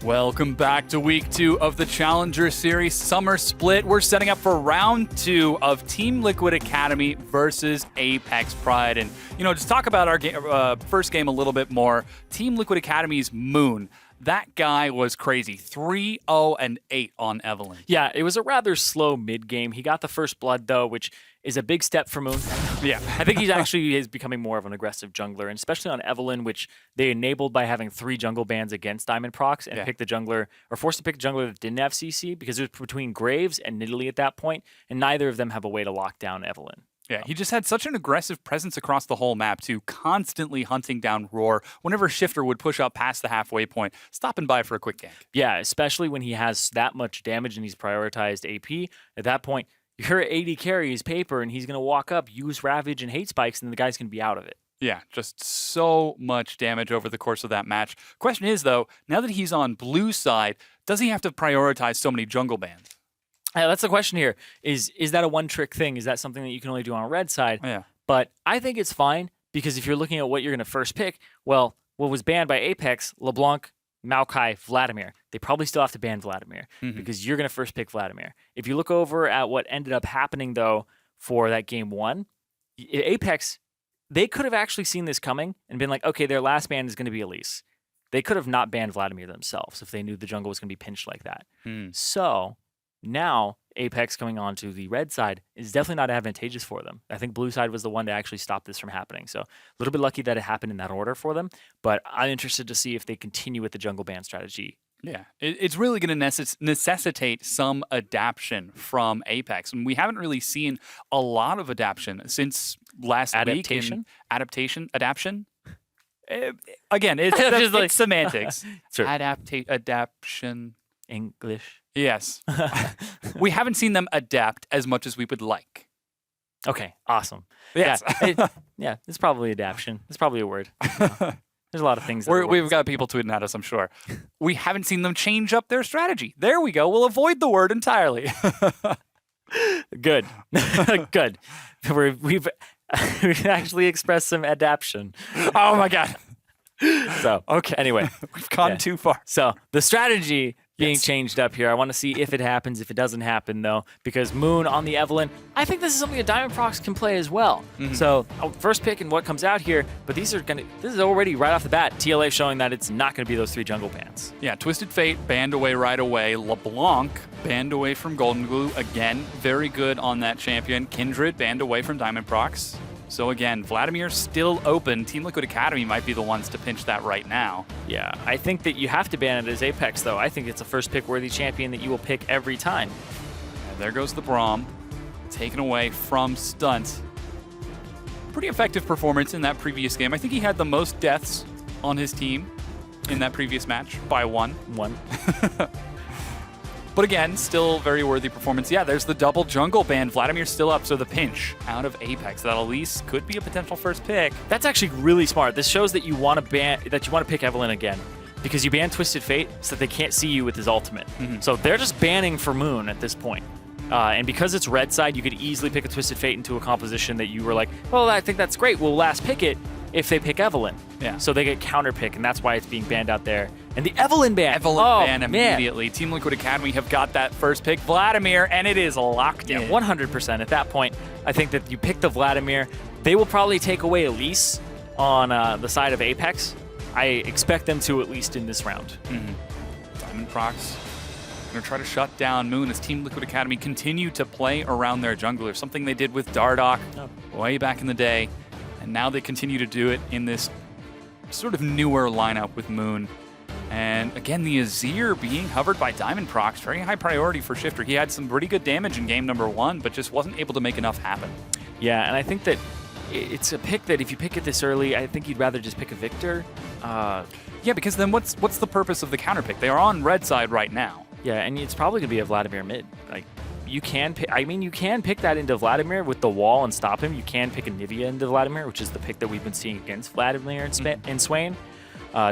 Welcome back to week 2 of the Challenger Series Summer Split. We're setting up for round 2 of Team Liquid Academy versus Apex Pride. And, just talk about our first game a little bit more. Team Liquid Academy's Moon. That guy was crazy. 3-0-8 on Evelyn. Yeah, it was a rather slow mid-game. He got the first blood, though, which is a big step for Moon. Yeah. I think he actually is becoming more of an aggressive jungler, and especially on Evelyn, which they enabled by having 3 jungle bans against Diamond Prox and pick the jungler, or forced to pick a jungler that didn't have CC, because it was between Graves and Nidalee at that point, and neither of them have a way to lock down Evelyn. Yeah, he just had such an aggressive presence across the whole map, too, constantly hunting down Roar. Whenever Shifter would push up past the halfway point, stopping by for a quick gank. Yeah, especially when he has that much damage and he's prioritized AP. At that point, your AD carry is paper, and he's going to walk up, use Ravage and Hate Spikes, and the guy's going to be out of it. Yeah, just so much damage over the course of that match. Question is, though, now that he's on blue side, does he have to prioritize so many jungle bans? That's the question here. Is that a one-trick thing? Is that something that you can only do on red side? Yeah. But I think it's fine, because if you're looking at what you're going to first pick, well, what was banned by Apex, LeBlanc, Maokai, Vladimir. They probably still have to ban Vladimir, because you're going to first pick Vladimir. If you look over at what ended up happening, though, for that game 1, Apex, they could have actually seen this coming and been like, okay, their last ban is going to be Elise. They could have not banned Vladimir themselves if they knew the jungle was going to be pinched like that. So now Apex coming on to the red side is definitely not advantageous for them. I think blue side was the one to actually stop this from happening. So a little bit lucky that it happened in that order for them, but I'm interested to see if they continue with the jungle ban strategy. Yeah, it's really going to necessitate some adaptation from Apex. And we haven't really seen a lot of adaptation since last week. Adaptation? Again, it's just like semantics. Sure. Adaptation. English. Yes. We haven't seen them adapt as much as we would like. Okay, awesome. Yes. Yeah, it's probably adaptation. It's probably a word. There's a lot of things. We've got people tweeting at us, I'm sure. We haven't seen them change up their strategy. There we go. We'll avoid the word entirely. Good. Good. We've actually expressed some adaptation. Oh, my God. So, okay. Anyway. We've gone too far. So, the strategy being changed up here. I want to see if it happens, if it doesn't happen, though, because Moon on the Evelyn, I think this is something that Diamond Prox can play as well. So, first pick and what comes out here, but this is already right off the bat, TLA showing that it's not going to be those 3 jungle bans. Yeah, Twisted Fate banned away right away. LeBlanc banned away from Golden Glue. Again, very good on that champion. Kindred banned away from Diamond Prox. So again, Vladimir's still open. Team Liquid Academy might be the ones to pinch that right now. Yeah, I think that you have to ban it as Apex, though. I think it's a first pick worthy champion that you will pick every time. And there goes the Braum, taken away from Stunt. Pretty effective performance in that previous game. I think he had the most deaths on his team in that previous match by 1. But again, still very worthy performance. Yeah, there's the double jungle ban. Vladimir's still up, so the pinch out of Apex. That Elise could be a potential first pick. That's actually really smart. This shows that you want to pick Evelyn again, because you ban Twisted Fate so that they can't see you with his ultimate. So they're just banning for Moon at this point. And because it's red side, you could easily pick a Twisted Fate into a composition that you were like, well, I think that's great. We'll last pick it if they pick Evelyn. Yeah. So they get counter pick, and that's why it's being banned out there. And the Evelyn ban. Ban immediately. Team Liquid Academy have got that first pick, Vladimir, and it is locked in. 100%. At that point, I think that you pick the Vladimir. They will probably take away Elise on the side of Apex. I expect them to, at least in this round. Diamond Prox going to try to shut down Moon as Team Liquid Academy continue to play around their jungler, something they did with Dardoch way back in the day. And now they continue to do it in this sort of newer lineup with Moon. And again, the Azir being hovered by Diamond Prox, very high priority for Shifter. He had some pretty good damage in game number 1, but just wasn't able to make enough happen. Yeah, and I think that it's a pick that if you pick it this early, I think you'd rather just pick a Victor. Yeah, because then what's the purpose of the counter pick? They are on red side right now. Yeah, and it's probably going to be a Vladimir mid. Like, you can pick, you can pick that into Vladimir with the wall and stop him. You can pick a Nivea into Vladimir, which is the pick that we've been seeing against Vladimir and Swain.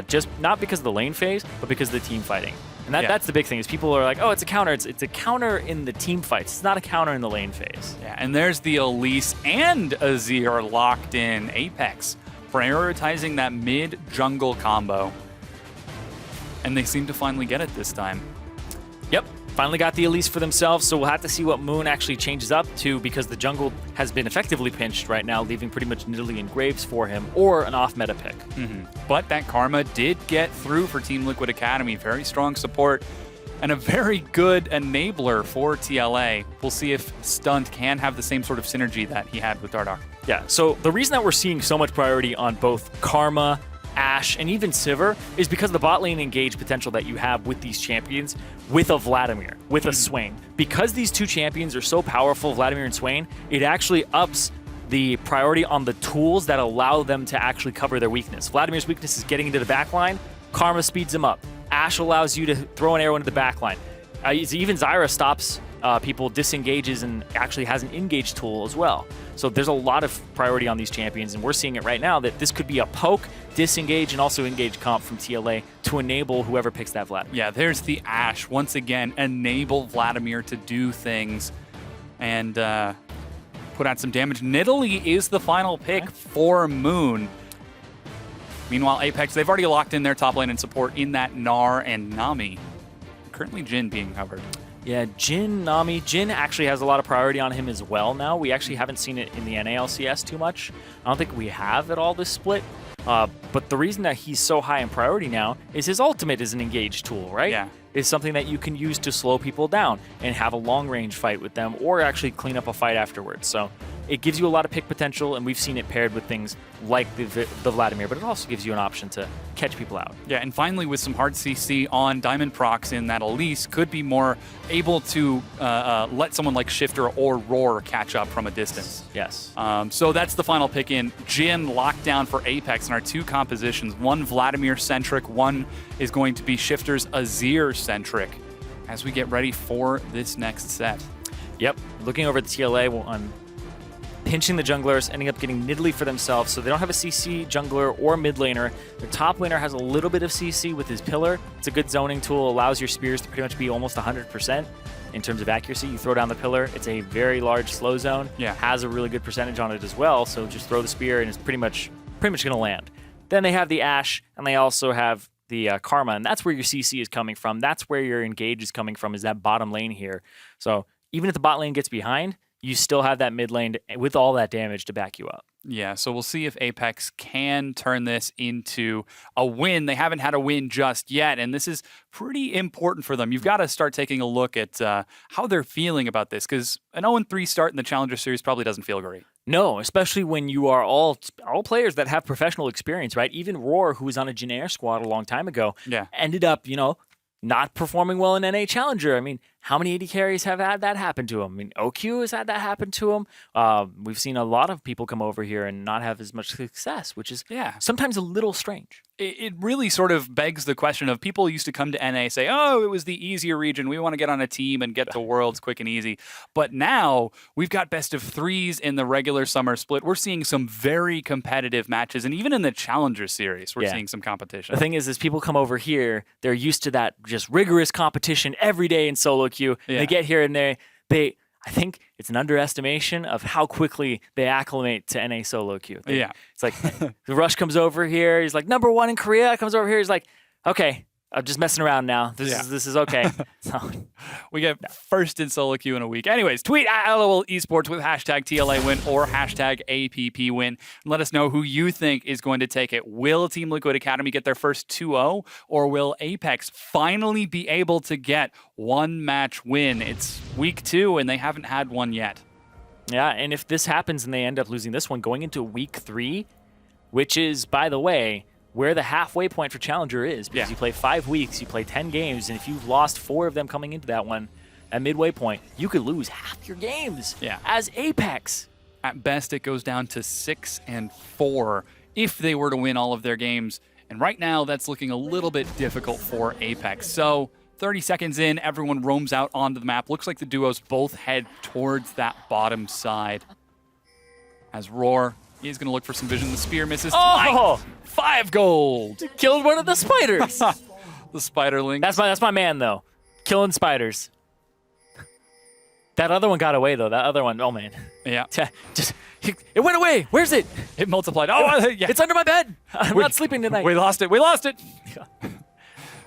Just not because of the lane phase, but because of the team fighting. And that's the big thing, is people are like, oh, it's a counter. It's a counter in the team fights. It's not a counter in the lane phase. Yeah, and there's the Elise and Azir locked in. Apex prioritizing that mid-jungle combo. and they seem to finally get it this time. Yep, finally got the Elise for themselves, so we'll have to see what Moon actually changes up to, because the jungle has been effectively pinched right now, leaving pretty much Nidalee and Graves for him, or an off-meta pick. But that Karma did get through for Team Liquid Academy. Very strong support and a very good enabler for TLA. We'll see if Stunt can have the same sort of synergy that he had with Dardoch. Yeah, so the reason that we're seeing so much priority on both Karma, Ashe, and even Sivir is because the bot lane engage potential that you have with these champions, with a Vladimir, with a Swain. Because these two champions are so powerful, Vladimir and Swain, it actually ups the priority on the tools that allow them to actually cover their weakness. Vladimir's weakness is getting into the backline. Karma speeds him up. Ashe allows you to throw an arrow into the backline. Even Zyra stops people, disengages, and actually has an engage tool as well. So there's a lot of priority on these champions, and we're seeing it right now that this could be a poke, disengage, and also engage comp from TLA to enable whoever picks that Vladimir. Yeah, there's the Ashe. Once again, enable Vladimir to do things and put out some damage. Nidalee is the final pick for Moon. Meanwhile, Apex, they've already locked in their top lane and support in that Gnar and Nami. Currently Jhin being covered. Yeah, Jhin, Nami. Jhin actually has a lot of priority on him as well now. We actually haven't seen it in the NALCS too much. I don't think we have at all this split. But the reason that he's so high in priority now is his ultimate is an engage tool, right? Yeah. It's something that you can use to slow people down and have a long-range fight with them, or actually clean up a fight afterwards. So it gives you a lot of pick potential, and we've seen it paired with things like the Vladimir, but it also gives you an option to catch people out. Yeah, and finally with some hard CC on Diamond Prox in that Elise could be more able to let someone like Shifter or Roar catch up from a distance. Yes. So that's the final pick in. Jhin locked down for Apex in our two compositions. One Vladimir-centric, one is going to be Shifter's Azir-centric as we get ready for this next set. Yep, looking over at the TLA, I'm pinching the junglers, ending up getting Nidalee for themselves, so they don't have a CC jungler or mid laner. Their top laner has a little bit of CC with his pillar. It's a good zoning tool, allows your spears to pretty much be almost 100% in terms of accuracy. You throw down the pillar, it's a very large slow zone, has a really good percentage on it as well, so just throw the spear and it's pretty much going to land. Then they have the Ashe, and they also have the Karma, and that's where your CC is coming from. That's where your engage is coming from, is that bottom lane here. So even if the bot lane gets behind, you still have that mid lane with all that damage to back you up. Yeah, so we'll see if Apex can turn this into a win. They haven't had a win just yet, and this is pretty important for them. You've got to start taking a look at how they're feeling about this, because an 0-3 start in the Challenger Series probably doesn't feel great. No, especially when you are all players that have professional experience, right? Even Roar, who was on a Jhin squad a long time ago, ended up, not performing well in NA Challenger. I mean, how many AD carries have had that happen to him? I mean, OQ has had that happen to him. We've seen a lot of people come over here and not have as much success, which is sometimes a little strange. It really sort of begs the question of, people used to come to NA say, oh, it was the easier region. We want to get on a team and get to Worlds quick and easy. But now we've got best of threes in the regular summer split. We're seeing some very competitive matches. And even in the Challenger Series, we're seeing some competition. The thing is people come over here, they're used to that just rigorous competition every day in solo queue. They get here and I think it's an underestimation of how quickly they acclimate to NA solo queue. It's like the Rush comes over here. He's like #1 in Korea. Comes over here. He's like, okay, I'm just messing around now. This is okay. So we get first in solo queue in a week. Anyways, tweet at LOL Esports with hashtag TLA win or hashtag APP win. And let us know who you think is going to take it. Will Team Liquid Academy get their first 2-0, or will Apex finally be able to get one match win? It's week 2 and they haven't had one yet. Yeah, and if this happens and they end up losing this one, going into week 3, which is, by the way, where the halfway point for Challenger is, because you play 5 weeks, you play 10 games, and if you've lost 4 of them coming into that one, at midway point, you could lose half your games as Apex. At best, it goes down to 6-4 if they were to win all of their games, and right now, that's looking a little bit difficult for Apex. So 30 seconds in, everyone roams out onto the map. Looks like the duos both head towards that bottom side. As Roar is going to look for some vision. The spear misses. Oh! 5 gold. Killed one of the spiders. The spiderling. That's my man, though. Killing spiders. That other one got away, though. That other one, oh, man. Yeah. It went away. Where's it? It multiplied. Oh, yeah. It's under my bed. I'm not sleeping tonight. We lost it. We lost it.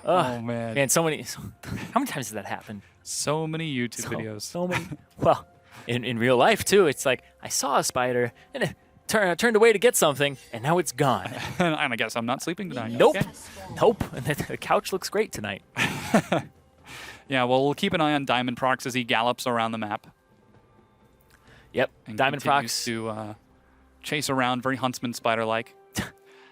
Oh, man. Man, so many. How many times has that happened? So many YouTube videos. So many. Well, in real life, too, it's like, I saw a spider, and it turned away to get something, and now it's gone. And I guess I'm not sleeping tonight. Nope. Okay. Nope. And the couch looks great tonight. Yeah, well, we'll keep an eye on Diamond Prox as he gallops around the map. Yep. And Diamond continues Prox. to chase around, very Huntsman Spider-like.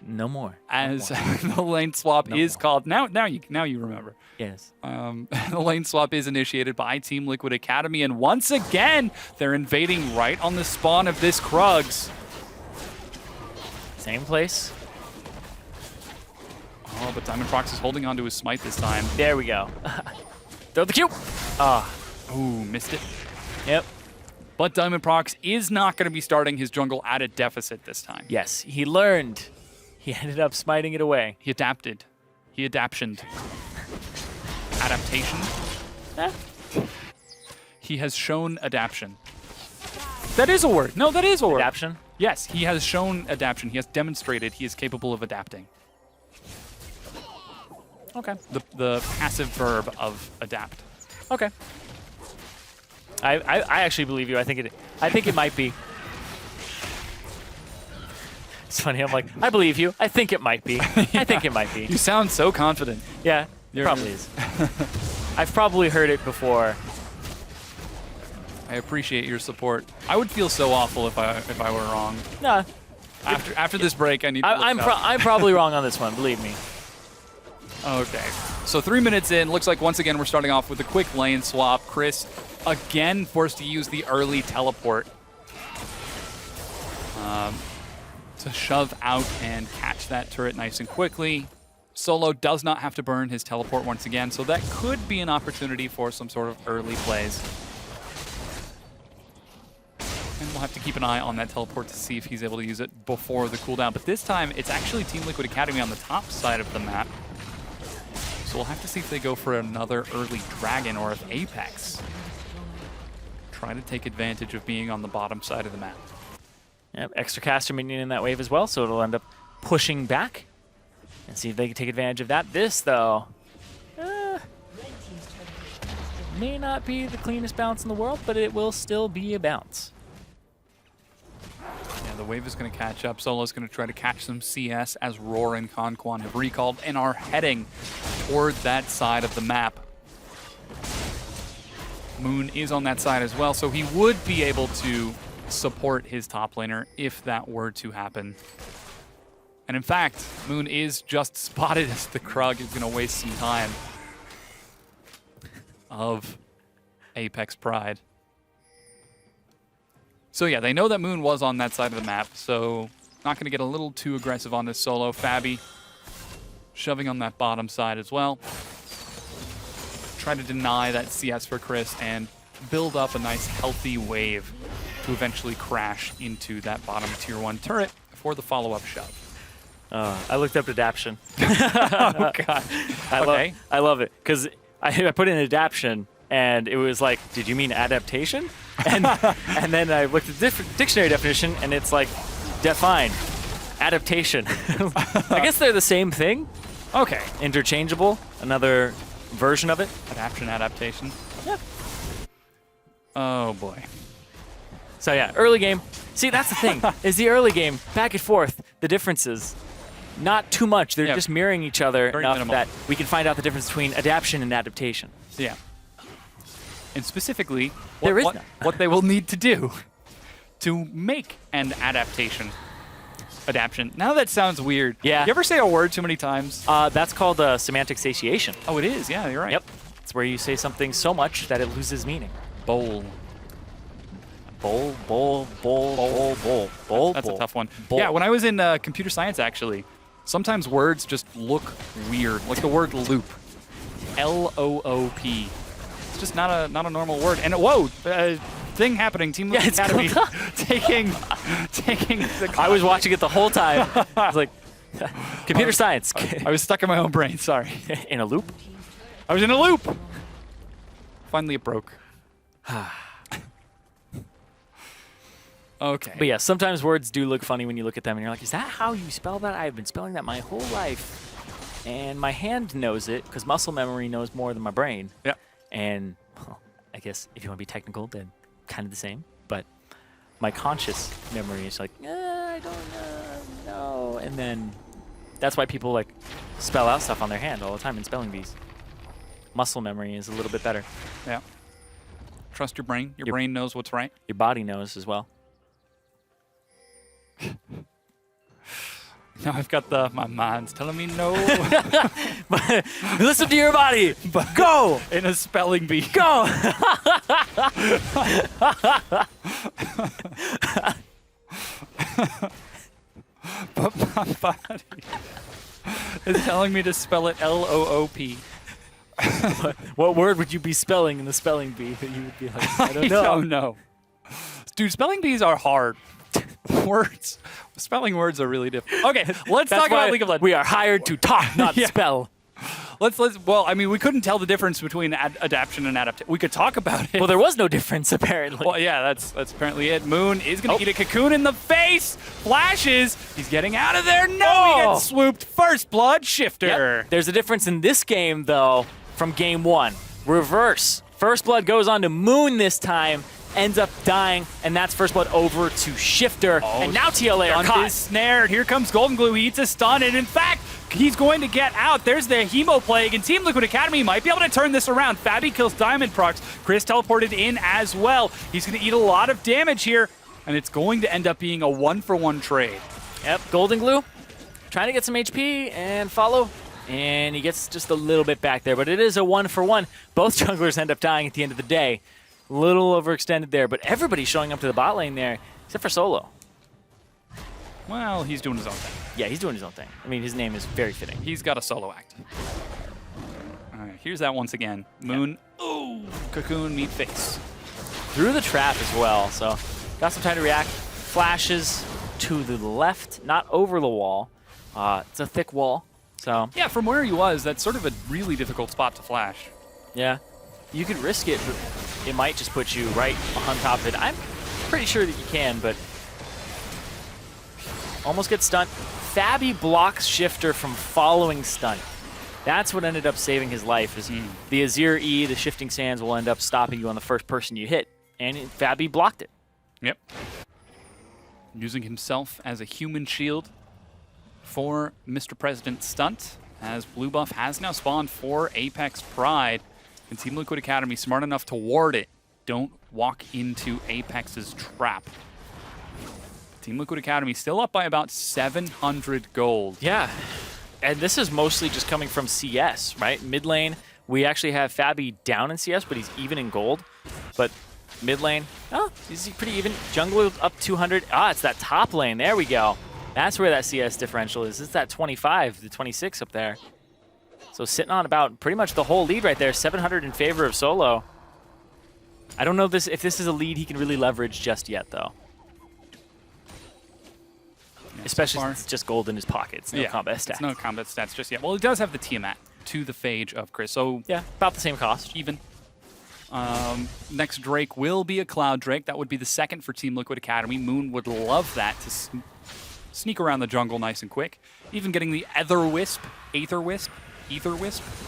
No more. As the lane swap is called. Now you remember. Yes. The lane swap is initiated by Team Liquid Academy, and once again, they're invading right on the spawn of this Krugs. Same place. Oh, but Diamond Prox is holding onto his smite this time. There we go. Throw the Q. Ooh, missed it. Yep. But Diamond Prox is not going to be starting his jungle at a deficit this time. Yes, he learned. He ended up smiting it away. He adapted. He adaptioned. Adaptation? Eh? He has shown adaption. That is a word. No, that is a word. Adaption? Yes, he has shown adaption. He has demonstrated he is capable of adapting. Okay. The passive verb of adapt. Okay. I actually believe you. I think it might be. It's funny. I'm like, I believe you. I think it might be. I think it might be. You sound so confident. Yeah, it probably is. I've probably heard it before. I appreciate your support. I would feel so awful if I were wrong. No. After this break, I need to look I'm probably wrong on this one. Believe me. Okay. So 3 minutes in, looks like once again we're starting off with a quick lane swap. Chris again forced to use the early teleport to shove out and catch that turret nice and quickly. Solo does not have to burn his teleport once again, so that could be an opportunity for some sort of early plays. And we'll have to keep an eye on that teleport to see if he's able to use it before the cooldown. But this time, it's actually Team Liquid Academy on the top side of the map. So we'll have to see if they go for another early dragon or if Apex try to take advantage of being on the bottom side of the map. Yep, extra caster minion in that wave as well, so it'll end up pushing back and see if they can take advantage of that. This, though, may not be the cleanest bounce in the world, but it will still be a bounce. Yeah, the wave is going to catch up. Solo's going to try to catch some CS as Roar and Conquan have recalled and are heading toward that side of the map. Moon is on that side as well, so he would be able to support his top laner if that were to happen. And in fact, Moon is just spotted as the Krug is going to waste some time of Apex Pride. So yeah, they know that Moon was on that side of the map, so not going to get a little too aggressive on this Solo. Fabi shoving on that bottom side as well. Try to deny that CS for Chris and build up a nice healthy wave to eventually crash into that bottom tier 1 turret for the follow-up shove. I looked up adaption. Oh, God. I love it, because I put in adaption, and it was like, did you mean adaptation? And then I looked at the dictionary definition, and it's like, define, adaptation. I guess they're the same thing. Okay. Interchangeable, another version of it. Adaptation. Yeah. Oh, boy. So yeah, early game. See, that's the thing, is the early game, back and forth, the differences, not too much. They're just mirroring each other Very enough minimal. that we can find out the difference between adaptation and adaptation. Yeah. And specifically, what they will need to do to make an adaptation. Adaption. Now that sounds weird. Yeah. You ever say a word too many times? That's called semantic satiation. Oh, it is. Yeah, you're right. Yep. It's where you say something so much that it loses meaning. Bowl. Bowl, bowl, bowl, bowl, bowl, bowl. That's a tough one. Bowl. Yeah, when I was in computer science, actually, sometimes words just look weird. Like the word loop. L-O-O-P. It's just not a normal word. And whoa, thing happening. Team Liquid Academy taking the. I was watching it the whole time. I was like, computer science. I was stuck in my own brain. Sorry. In a loop. I was in a loop. Finally, it broke. Okay. But yeah, sometimes words do look funny when you look at them and you're like, is that how you spell that? I've been spelling that my whole life. and my hand knows it because muscle memory knows more than my brain. Yeah. And well, I guess if you want to be technical, then kind of the same. But my conscious memory is like, I don't know. And then that's why people like spell out stuff on their hand all the time in spelling bees. Muscle memory is a little bit better. Yeah. Trust your brain. Your brain knows what's right. Your body knows as well. Now I've got my mind's telling me no. Listen to your body. Go in a spelling bee. Go. But my body is telling me to spell it L-O-O-P. What word would you be spelling in the spelling bee that you would be like, I don't know. I don't know. Dude, spelling bees are hard. Spelling words are really difficult. Okay, let's talk about League of Legends. We are hired to talk, not spell. Well, I mean, we couldn't tell the difference between adaptation and adaptation. We could talk about it. Well, there was no difference, apparently. Well, yeah, that's apparently it. Moon is going to eat a cocoon in the face. Flashes. He's getting out of there. No, he gets swooped. First blood shifter. Yep. There's a difference in this game, though, from game one. Reverse. First blood goes on to Moon this time. Ends up dying, and that's first blood over to Shifter. And now TLA are caught. Is snared. Here comes Golden Glue. He eats a stun, and in fact, he's going to get out. There's the Hemo Plague, and Team Liquid Academy might be able to turn this around. Fabi kills Diamond Procs. Chris teleported in as well. He's going to eat a lot of damage here, and it's going to end up being a 1-for-1 trade. Yep, Golden Glue trying to get some HP and follow. And he gets just a little bit back there, but it is a 1-for-1. Both junglers end up dying at the end of the day. A little overextended there, but everybody's showing up to the bot lane there, except for Solo. Well, he's doing his own thing. Yeah, he's doing his own thing. I mean, his name is very fitting. He's got a solo act. All right, here's that once again. Moon, ooh, cocoon, meat face. Through the trap as well, so got some time to react. Flashes to the left, not over the wall. It's a thick wall, so. Yeah, from where he was, that's sort of a really difficult spot to flash. Yeah, you could risk it, but it might just put you right on top of it. I'm pretty sure that you can, but almost gets stunned. Fabi blocks Shifter from following stun. That's what ended up saving his life. Is the Azir E, the shifting sands, will end up stopping you on the first person you hit, and Fabi blocked it. Yep. Using himself as a human shield for Mr. President stunt, as blue buff has now spawned for Apex Pride. And Team Liquid Academy smart enough to ward it. Don't walk into Apex's trap. Team Liquid Academy still up by about 700 gold. Yeah, and this is mostly just coming from CS, right? Mid lane, we actually have Fabi down in CS, but he's even in gold. But mid lane, he's pretty even. Jungle up 200. It's that top lane. There we go. That's where that CS differential is. It's that 25 to 26 up there. So sitting on about pretty much the whole lead right there, 700 in favor of Solo. I don't know if this is a lead he can really leverage just yet, though. Yeah, especially since it's just gold in his pockets, no combat stats. It's no combat stats just yet. Well, he does have the Tiamat to the Phage of Chris, so yeah, about the same cost. Even. Next Drake will be a Cloud Drake. That would be the second for Team Liquid Academy. Moon would love that to sneak around the jungle nice and quick. Even getting the Ether Wisp.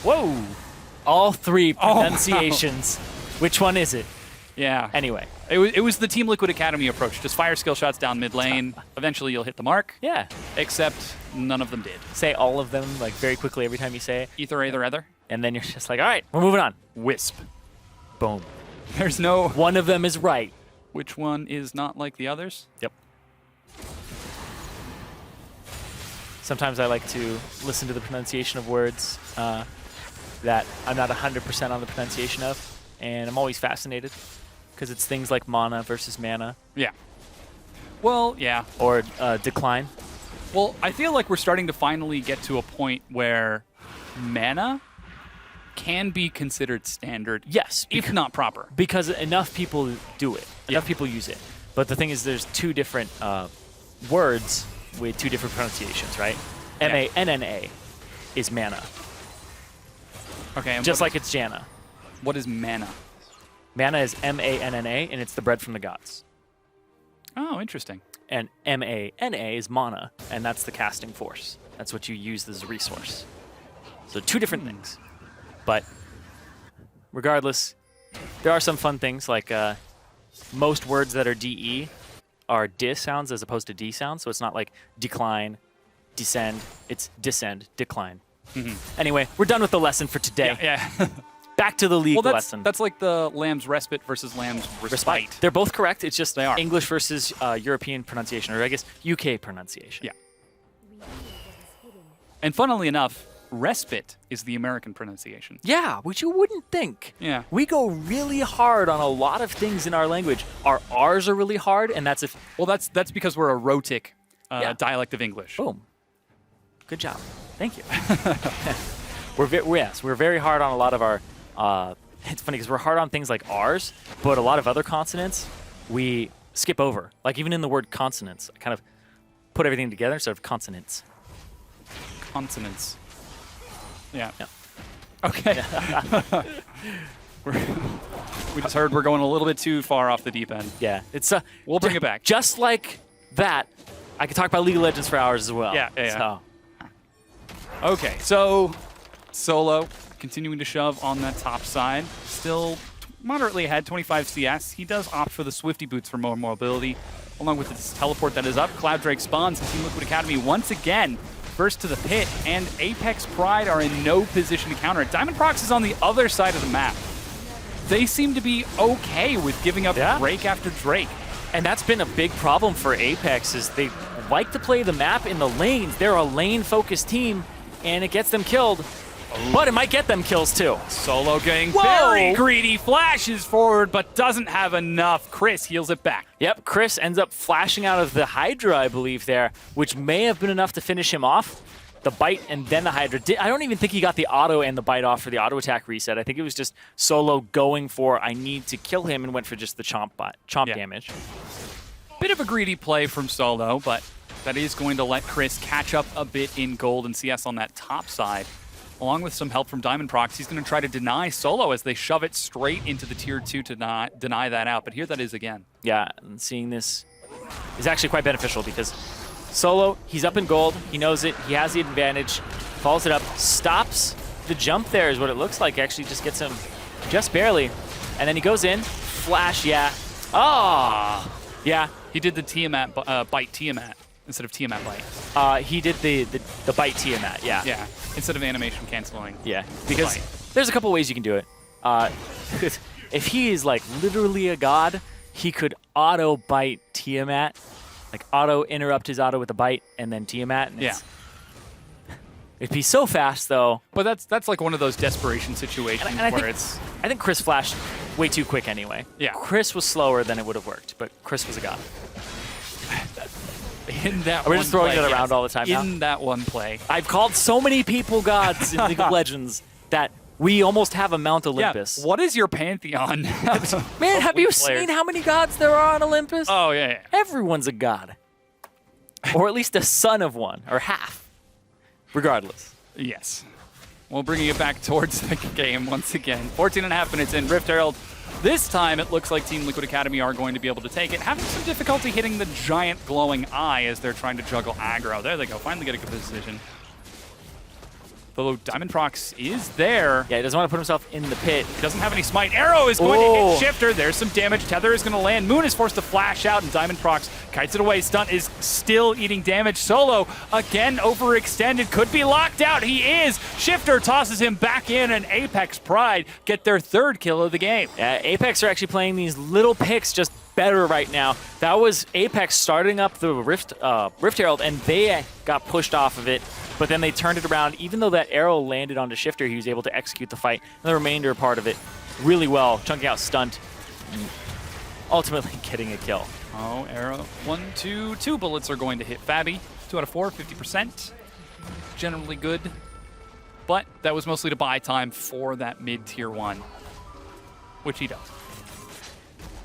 Whoa! All three pronunciations. Wow. Which one is it? Yeah. Anyway. It was the Team Liquid Academy approach. Just fire skill shots down mid lane. Eventually you'll hit the mark. Yeah. Except none of them did. Say all of them like very quickly every time you say it. Ether. And then you're just like, all right, we're moving on. Wisp. Boom. There's no... One of them is right. Which one is not like the others? Yep. Sometimes I like to listen to the pronunciation of words that I'm not 100% on the pronunciation of, and I'm always fascinated because it's things like mana versus mana. Yeah. Well, yeah. Or decline. Well, I feel like we're starting to finally get to a point where mana can be considered standard. Yes. If not proper. Because enough people do it. Enough people use it. But the thing is there's two different words with two different pronunciations, right? M-A-N-N-A is mana. Okay. Just like it's Janna. What is mana? Mana is M-A-N-N-A, and it's the bread from the gods. Oh, interesting. And M-A-N-A is mana, and that's the casting force. That's what you use as a resource. So 2 different things. But regardless, there are some fun things like most words that are DE are dis sounds as opposed to D sounds. So it's not like decline, descend. It's descend, decline. Anyway, we're done with the lesson for today. Yeah. Back to the league Well, lesson. that's like the Lamb's respite versus Lamb's respite. They're both correct. It's just They are. English versus European pronunciation, or I guess UK pronunciation. Yeah. And funnily enough, respite is the American pronunciation. Yeah, which you wouldn't think. Yeah. We go really hard on a lot of things in our language. Our R's are really hard, and that's if... Well, that's because we're a rhotic Yeah. dialect of English. Boom. Good job. Thank you. We're very hard on a lot of our... it's funny because we're hard on things like R's, but a lot of other consonants we skip over. Like even in the word consonants, I kind of put everything together instead of consonants. Consonants. Yeah. Yeah. Okay. We just heard we're going a little bit too far off the deep end. Yeah. It's We'll bring it back. Just like that, I could talk about League of Legends for hours as well. Yeah. So, Okay, so Solo continuing to shove on that top side. Still moderately ahead, 25 CS. He does opt for the Swifty boots for more mobility, along with his teleport that is up. Cloud Drake spawns, and Team Liquid Academy once again first to the pit, and Apex Pride are in no position to counter it. Diamond Prox is on the other side of the map. They seem to be okay with giving up Drake after Drake. and that's been a big problem for Apex is they like to play the map in the lanes. They're a lane-focused team, and it gets them killed. But it might get them kills too. Solo getting very greedy, flashes forward, but doesn't have enough. Chris heals it back. Yep, Chris ends up flashing out of the Hydra, I believe, there, which may have been enough to finish him off. The bite and then the Hydra. I don't even think he got the auto and the bite off for the auto attack reset. I think it was just Solo going for, I need to kill him, and went for just the chomp damage. Bit of a greedy play from Solo, but that is going to let Chris catch up a bit in gold and CS on that top side. Along with some help from Diamond Prox, he's going to try to deny Solo as they shove it straight into the tier 2 to deny that out. But here that is again. Yeah, and seeing this is actually quite beneficial because Solo, he's up in gold. He knows it. He has the advantage. Follows it up. Stops the jump there is what it looks like. Actually just gets him just barely. And then he goes in. Flash, yeah. Oh! Yeah. He did the Tiamat bite Tiamat instead of Tiamat bite. He did the bite Tiamat, yeah. Yeah, instead of animation canceling. Yeah, because there's a couple ways you can do it. If he is like literally a god, he could auto bite Tiamat, like auto interrupt his auto with a bite and then Tiamat. And it'd be so fast though. But that's like one of those desperation situations and where I think Chris flashed way too quick anyway. Yeah. Chris was slower than it would have worked, but Chris was a god. In that We're just throwing that around all the time in that one play. I've called so many people gods in League of Legends that we almost have a Mount Olympus. Yeah, what is your pantheon? Man, have you seen how many gods there are on Olympus? Oh, yeah. Everyone's a god. Or at least a son of one, or half. Regardless. Yes. Well, bringing it back towards the game once again. 14.5 minutes in. Rift Herald. This time, it looks like Team Liquid Academy are going to be able to take it. Having some difficulty hitting the giant glowing eye as they're trying to juggle aggro. There they go. Finally get a good position. Though Diamond Prox is there. Yeah, he doesn't want to put himself in the pit. He doesn't have any smite. Arrow is going to hit Shifter. There's some damage. Tether is going to land. Moon is forced to flash out, and Diamond Prox kites it away. Stunt is still eating damage. Solo, again, overextended. Could be locked out. He is. Shifter tosses him back in, and Apex Pride get their third kill of the game. Yeah, Apex are actually playing these little picks just better right now. That was Apex starting up the Rift Herald, and they got pushed off of it. But then they turned it around. Even though that arrow landed onto Shifter, he was able to execute the fight and the remainder part of it really well, chunking out Stunt, and ultimately getting a kill. Oh, arrow. 1, 2, 2 bullets are going to hit Fabi. 2 out of 4, 50%. Generally good. But that was mostly to buy time for that mid-tier 1, which he does.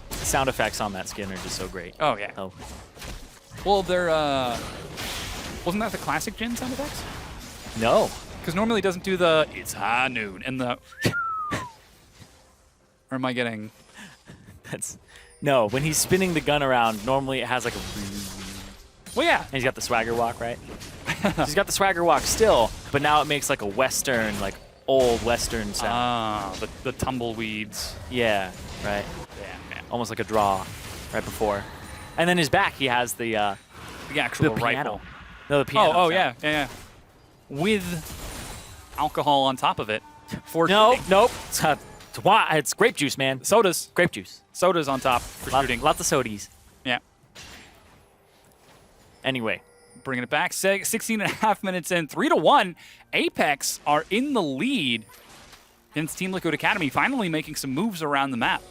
The sound effects on that skin are just so great. Oh, yeah. Oh. Well, they're... Wasn't that the classic Jin sound effects? No. Because normally it doesn't do the, it's high noon, and the... Or am I getting... No, when he's spinning the gun around, normally it has like a... Well, yeah. And he's got the swagger walk, right? She's got the swagger walk still, but now it makes like a Western, like old Western sound. The tumbleweeds. Yeah, right. Yeah, man. Almost like a draw right before. And then his back, he has the actual piano. rifle. No, the piano. Oh, yeah. With alcohol on top of it. For Nope, shooting. nope. It's grape juice, man. Sodas. Grape juice. Sodas on top for shooting. Lots of sodies. Yeah. Anyway. Bringing it back. 16 and a half minutes in. 3-1. Apex are in the lead against Team Liquid Academy, finally making some moves around the map.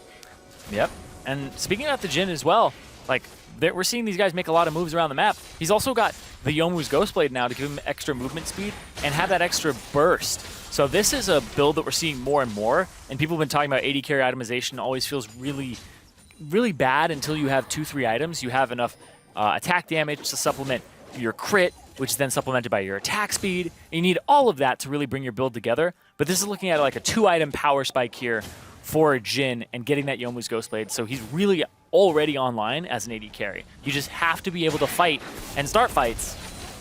Yep. And speaking about the Jhin as well, like, we're seeing these guys make a lot of moves around the map. He's also got the Youmuu's Ghostblade now to give him extra movement speed and have that extra burst. So this is a build that we're seeing more and more, and people have been talking about AD carry itemization always feels really, really bad until you have 2-3 items. You have enough attack damage to supplement your crit, which is then supplemented by your attack speed. And you need all of that to really bring your build together. But this is looking at like a 2-item power spike here for Jhin and getting that Youmuu's Ghostblade. So he's really already online as an AD carry. You just have to be able to fight and start fights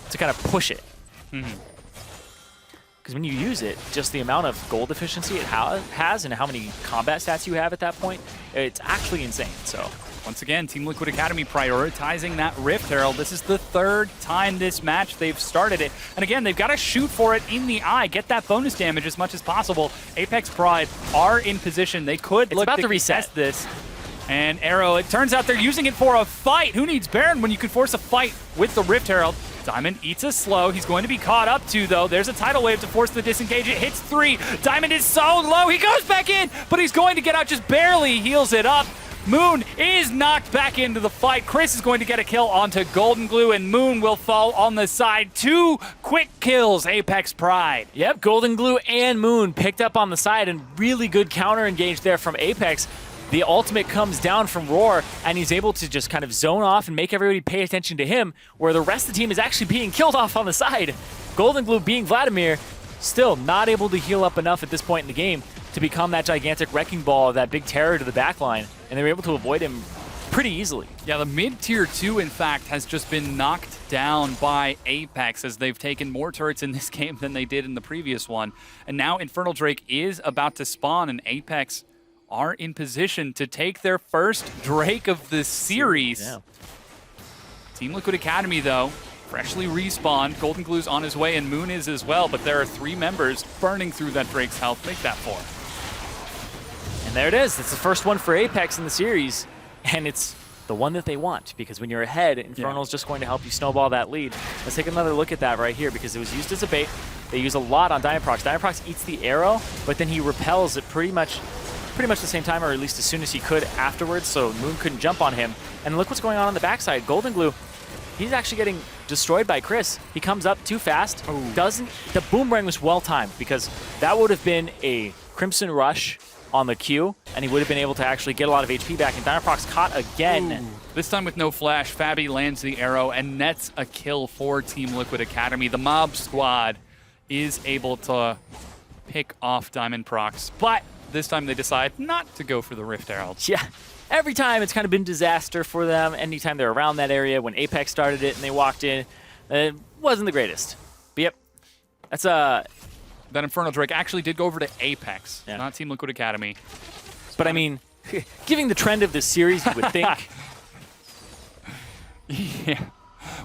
to kind of push it. Because when you use it, just the amount of gold efficiency it has and how many combat stats you have at that point, it's actually insane. So once again, Team Liquid Academy prioritizing that Rift Herald. This is the third time this match they've started it. And again, they've got to shoot for it in the eye, get that bonus damage as much as possible. Apex Pride are in position. They could look about to reset this. And Arrow, it turns out they're using it for a fight. Who needs Baron when you can force a fight with the Rift Herald? Diamond eats a slow. He's going to be caught up to, though. There's a tidal wave to force the disengage. It hits 3. Diamond is so low. He goes back in, but he's going to get out just barely. Heals it up. Moon is knocked back into the fight. Chris is going to get a kill onto Golden Glue, and Moon will fall on the side. 2 quick kills, Apex Pride. Yep, Golden Glue and Moon picked up on the side, and really good counter engage there from Apex. The ultimate comes down from Roar, and he's able to just kind of zone off and make everybody pay attention to him, where the rest of the team is actually being killed off on the side. Golden Glue, being Vladimir, still not able to heal up enough at this point in the game to become that gigantic wrecking ball, that big terror to the backline, and they were able to avoid him pretty easily. Yeah, the mid-tier 2, in fact, has just been knocked down by Apex as they've taken more turrets in this game than they did in the previous one. And now Infernal Drake is about to spawn, and Apex are in position to take their first Drake of the series. Yeah. Team Liquid Academy, though, freshly respawned. Golden Glue's on his way, and Moon is as well, but there are 3 members burning through that Drake's health. Make that 4. And there it is. It's the first one for Apex in the series, and it's the one that they want, because when you're ahead, Infernal's just going to help you snowball that lead. Let's take another look at that right here, because it was used as a bait. They use a lot on Diamondprox. Diamondprox eats the arrow, but then he repels it pretty much the same time, or at least as soon as he could afterwards, so Moon couldn't jump on him. And look what's going on the backside. Golden Glue, he's actually getting destroyed by Chris. He comes up too fast. The boomerang was well timed, because that would have been a Crimson Rush on the Q, and he would have been able to actually get a lot of HP back. And Diamondprox caught again. Ooh. This time with no flash, Fabi lands the arrow and nets a kill for Team Liquid Academy. The Mob Squad is able to pick off Diamondprox, but this time they decide not to go for the Rift Herald. Yeah, every time it's kind of been disaster for them. Anytime they're around that area, when Apex started it and they walked in, it wasn't the greatest. But yep, that's That Infernal Drake actually did go over to Apex, not Team Liquid Academy. But I mean, given the trend of this series, you would think. Yeah.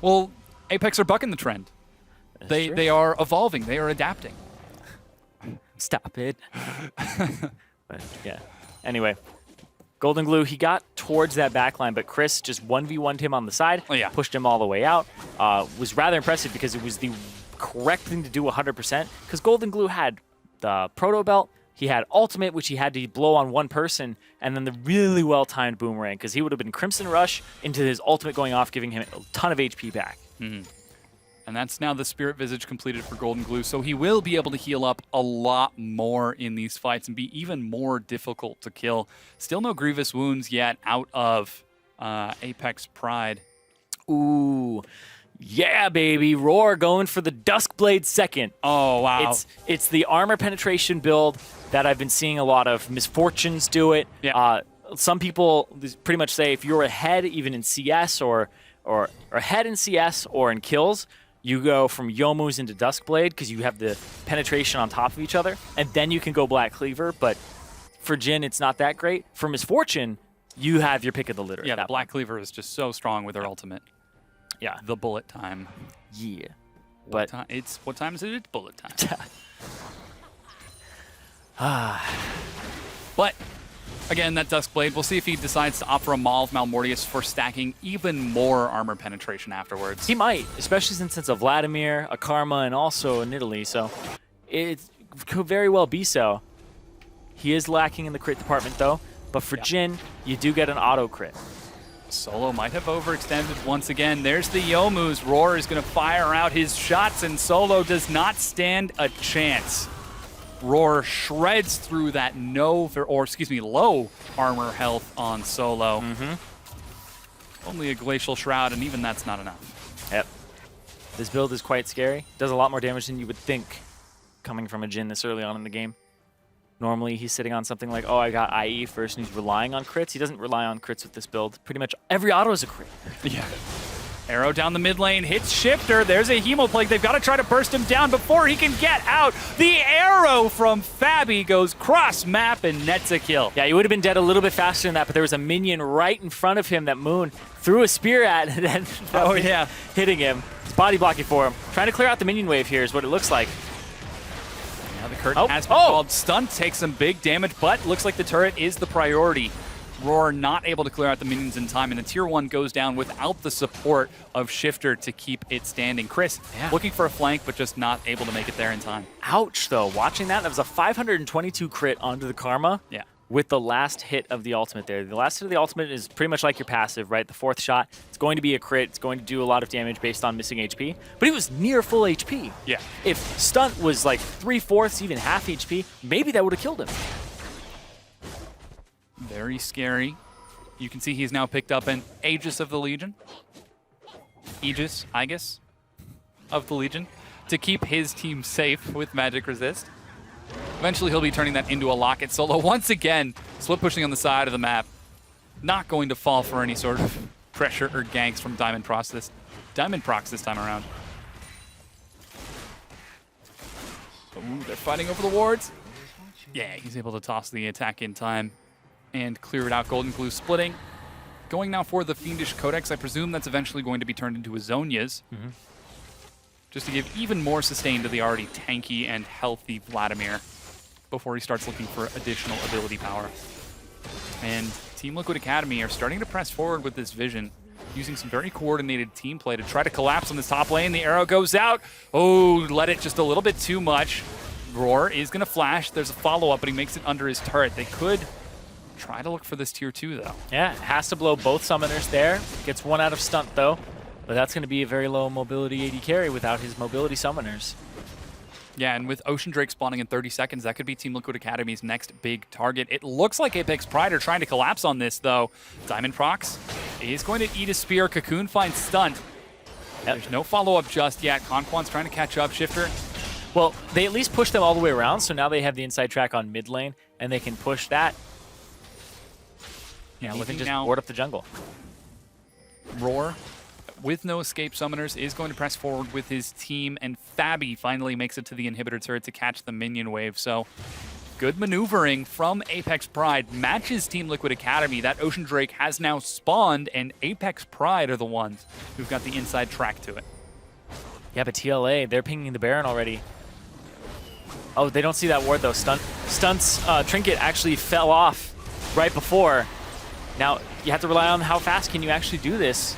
Well, Apex are bucking the trend. They are evolving. They are adapting. Stop it. But yeah. Anyway, Golden Glue, he got towards that backline, but Chris just 1v1'd him on the side, pushed him all the way out. Was rather impressive, because it was the correct thing to do 100%, because Golden Glue had the Proto Belt, he had Ultimate, which he had to blow on one person, and then the really well-timed Boomerang, because he would have been Crimson Rush into his Ultimate going off, giving him a ton of HP back. And that's now the Spirit Visage completed for Golden Glue, so he will be able to heal up a lot more in these fights and be even more difficult to kill. Still no Grievous Wounds yet out of Apex Pride. Ooh. Yeah, baby. Roar going for the Duskblade second. Oh, wow. It's the armor penetration build that I've been seeing a lot of. Misfortunes do it. Yeah. Some people pretty much say if you're ahead even in CS or ahead in CS or in kills, you go from Youmuu's into Duskblade because you have the penetration on top of each other, and then you can go Black Cleaver. But for Jhin, it's not that great. For Misfortune, you have your pick of the litter. Yeah, at the that Black point. Cleaver is just so strong with her ultimate. Yeah. The bullet time. Yeah. What But what time is it? It's bullet time. But again, that Duskblade, we'll see if he decides to opt for a Maul of Malmortius for stacking even more armor penetration afterwards. he might, especially since it's a Vladimir, a Karma, and also an Italy. So it could very well be so. He is lacking in the crit department, though. But for Jhin, you do get an auto crit. Solo might have overextended once again. There's the Youmuu's. Roar is going to fire out his shots, and Solo does not stand a chance. Roar shreds through that low armor health on Solo. Only a Glacial Shroud, and even that's not enough. Yep. This build is quite scary. Does a lot more damage than you would think coming from a Jhin this early on in the game. Normally, he's sitting on something like, oh, I got IE first, and he's relying on crits. He doesn't rely on crits with this build. Pretty much every auto is a crit. Yeah. Arrow down the mid lane, hits Shifter. There's a Hemoplague. They've got to try to burst him down before he can get out. The arrow from Fabi goes cross map and nets a kill. Yeah, he would have been dead a little bit faster than that, but there was a minion right in front of him that Moon threw a spear at and then hitting him. It's body blocking for him. Trying to clear out the minion wave here is what it looks like. Now the curtain has been called. Stun takes some big damage, but looks like the turret is the priority. Roar not able to clear out the minions in time, and the tier 1 goes down without the support of Shifter to keep it standing. Chris looking for a flank, but just not able to make it there in time. Ouch, though. Watching that was a 522 crit onto the Karma. Yeah. With the last hit of the ultimate there. The last hit of the ultimate is pretty much like your passive, right? The 4th shot, it's going to be a crit. It's going to do a lot of damage based on missing HP. But he was near full HP. Yeah. If Stunt was like 3/4, even half HP, maybe that would have killed him. Very scary. You can see he's now picked up an Aegis of the Legion. Aegis of the Legion to keep his team safe with Magic Resist. Eventually he'll be turning that into a Locket. Solo once again, split pushing on the side of the map. Not going to fall for any sort of pressure or ganks from Diamond Procs this time around. Ooh, they're fighting over the wards. Yeah, he's able to toss the attack in time and clear it out. Golden Glue splitting. Going now for the Fiendish Codex. I presume that's eventually going to be turned into a Zhonya's. Just to give even more sustain to the already tanky and healthy Vladimir before he starts looking for additional ability power. And Team Liquid Academy are starting to press forward with this vision, using some very coordinated team play to try to collapse on this top lane. The arrow goes out. Oh, let it just a little bit too much. Roar is going to flash. There's a follow-up, but he makes it under his turret. They could try to look for this tier 2, though. Yeah, has to blow both summoners there. Gets one out of Stunt, though. But that's going to be a very low mobility AD carry without his mobility summoners. Yeah, and with Ocean Drake spawning in 30 seconds, that could be Team Liquid Academy's next big target. It looks like Apex Pride are trying to collapse on this, though. Diamond Procs is going to eat a spear. Cocoon finds Stunt. There's no follow-up just yet. Conquan's trying to catch up. Shifter. Well, they at least push them all the way around, so now they have the inside track on mid lane, and they can push that. Yeah, looking just now, board up the jungle. Roar, with no escape summoners, is going to press forward with his team, and Fabi finally makes it to the inhibitor turret to catch the minion wave. So good maneuvering from Apex Pride. Matches Team Liquid Academy. That Ocean Drake has now spawned, and Apex Pride are the ones who've got the inside track to it. Yeah, but TLA, they're pinging the Baron already. Oh, they don't see that ward, though. Stunt's trinket actually fell off right before. Now, you have to rely on how fast can you actually do this.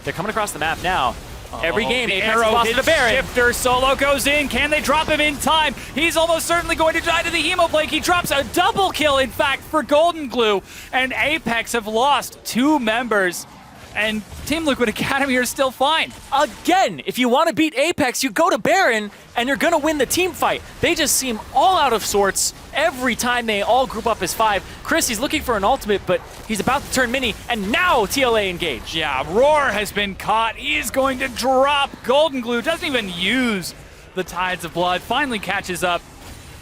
They're coming across the map now. Every game, the Apex arrow lost hits to the Baron. Shifter. Solo goes in. Can they drop him in time? He's almost certainly going to die to the Hemoplague. He drops a double kill, in fact, for Golden Glue. And Apex have lost 2 members. And Team Liquid Academy are still fine. Again, if you want to beat Apex, you go to Baron, and you're going to win the team fight. They just seem all out of sorts every time they all group up as 5. Chris, he's looking for an ultimate, but he's about to turn mini, and now TLA engaged. Yeah, Roar has been caught. He is going to drop. Golden Glue doesn't even use the Tides of Blood. Finally catches up.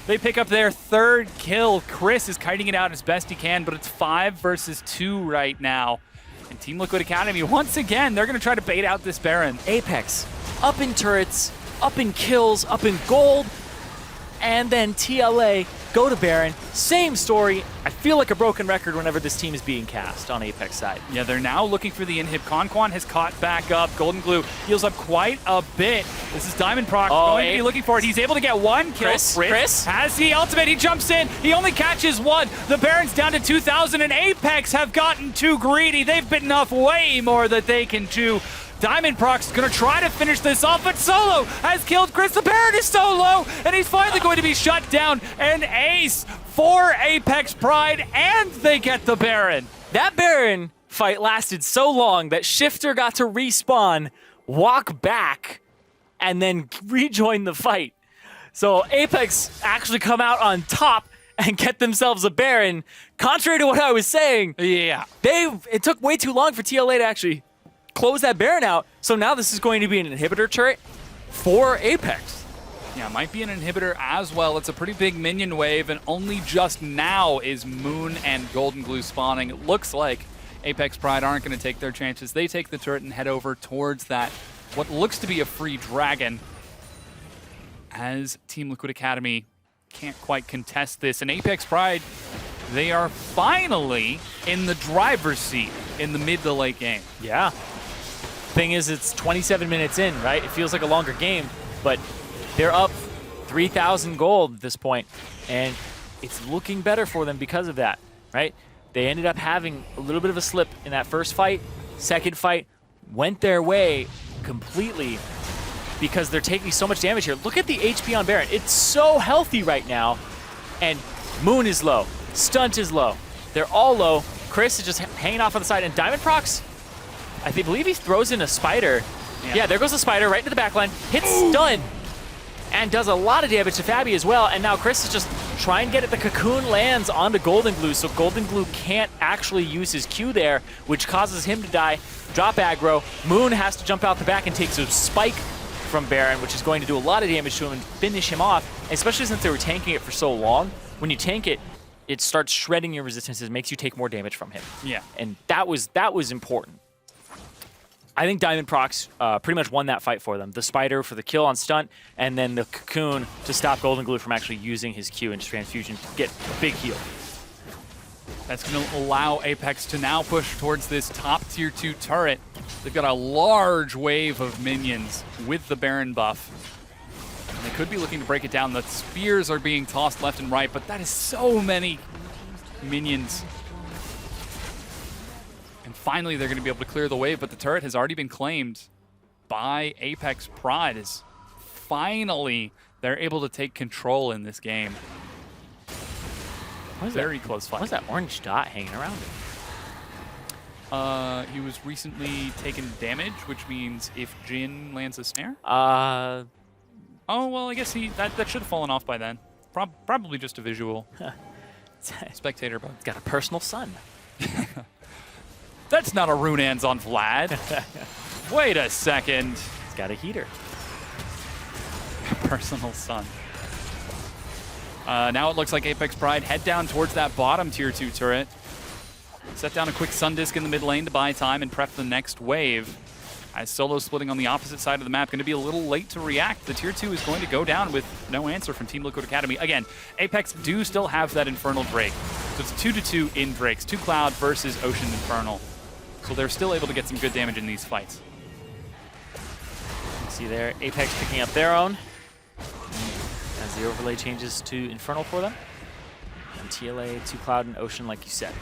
They pick up their 3rd kill. Chris is kiting it out as best he can, but it's 5 versus 2 right now. And Team Liquid Academy, once again, they're going to try to bait out this Baron. Apex, up in turrets, up in kills, up in gold, and then TLA go to Baron. Same story. I feel like a broken record whenever this team is being cast on Apex side. Yeah, they're now looking for the inhib. Conquan has caught back up. Golden Glue heals up quite a bit. This is Diamond Proc going to be looking for it. He's able to get one kill. Chris has the ultimate. He jumps in. He only catches one. The Baron's down to 2,000, and Apex have gotten too greedy. They've bitten off way more than they can chew. Diamond Proc's gonna try to finish this off, but Solo has killed Chris. The Baron is so low, and he's finally going to be shut down. An ace for Apex Pride, and they get the Baron. That Baron fight lasted so long that Shifter got to respawn, walk back, and then rejoin the fight. So Apex actually come out on top and get themselves a Baron. Contrary to what I was saying, Yeah. it took way too long for TLA to actually close that Baron out, so now this is going to be an inhibitor turret for Apex. Yeah, might be an inhibitor as well. It's a pretty big minion wave, and only just now is Moon and Golden Glue spawning. It looks like Apex Pride aren't going to take their chances. They take the turret and head over towards that, what looks to be a free dragon, as Team Liquid Academy can't quite contest this. And Apex Pride, they are finally in the driver's seat in the mid to late game. Yeah. Thing is, it's 27 minutes in, right? It feels like a longer game, but they're up 3,000 gold at this point, and it's looking better for them because of that, right? They ended up having a little bit of a slip in that first fight. Second fight went their way completely because they're taking so much damage here. Look at the HP on Baron. It's so healthy right now, and Moon is low. Stunt is low. They're all low. Chris is just hanging off on the side, and Diamond Procs, I believe he throws in a spider. Yeah, there goes the spider right into the back line. Hits stun and does a lot of damage to Fabi as well. And now Chris is just trying to get it. The cocoon lands onto Golden Glue, so Golden Glue can't actually use his Q there, which causes him to die. Drop aggro. Moon has to jump out the back and takes a spike from Baron, which is going to do a lot of damage to him and finish him off, especially since they were tanking it for so long. When you tank it, it starts shredding your resistances, makes you take more damage from him. Yeah. And that was important. I think Diamond Procs pretty much won that fight for them. The spider for the kill on stunt, and then the cocoon to stop Golden Glue from actually using his Q and transfusion to get a big heal. That's going to allow Apex to now push towards this top tier 2 turret. They've got a large wave of minions with the Baron buff. And they could be looking to break it down. The spears are being tossed left and right, but that is so many minions. And finally, they're going to be able to clear the wave, but the turret has already been claimed by Apex Pride. As finally, they're able to take control in this game. Very close fight. What's that orange dot hanging around him? He was recently taken damage, which means if Jin lands a snare. Oh well, I guess that should have fallen off by then. Probably just a visual. Spectator bug. He's got a personal son. That's not a Runaan's on Vlad. Wait a second. He's got a heater. Personal son. Now it looks like Apex Pride head down towards that bottom tier 2 turret. Set down a quick Sun Disc in the mid lane to buy time and prep the next wave. As Solo splitting on the opposite side of the map, going to be a little late to react. The tier 2 is going to go down with no answer from Team Liquid Academy. Again, Apex do still have that Infernal Drake. So it's 2-2 in Drakes. 2 Cloud versus Ocean Infernal. So they're still able to get some good damage in these fights. You can see there, Apex picking up their own as the overlay changes to Infernal for them. And TLA, 2 Cloud, and Ocean, like you said.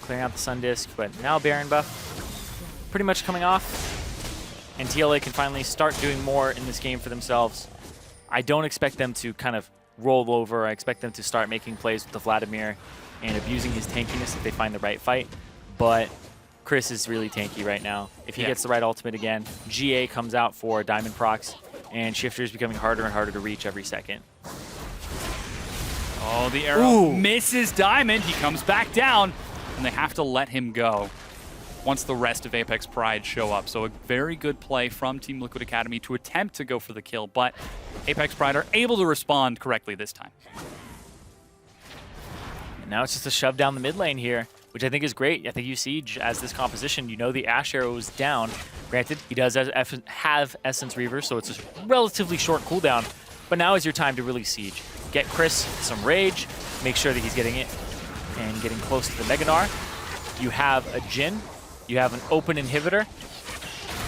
Clearing out the Sun Disc, but now Baron buff pretty much coming off. And TLA can finally start doing more in this game for themselves. I don't expect them to kind of roll over. I expect them to start making plays with the Vladimir and abusing his tankiness if they find the right fight. But Chris is really tanky right now. If he gets the right ultimate again, GA comes out for Diamond Procs, and Shifter is becoming harder and harder to reach every second. Oh, the arrow misses Diamond. He comes back down, and they have to let him go once the rest of Apex Pride show up. So a very good play from Team Liquid Academy to attempt to go for the kill, but Apex Pride are able to respond correctly this time. And now it's just a shove down the mid lane here, which I think is great. I think you see, as this composition, you know the Ash arrow is down. Granted, he does have Essence Reaver, so it's a relatively short cooldown, but now is your time to really siege. Get Chris some rage, make sure that he's getting it and getting close to the Mega Gnar. You have a Jhin, you have an open inhibitor,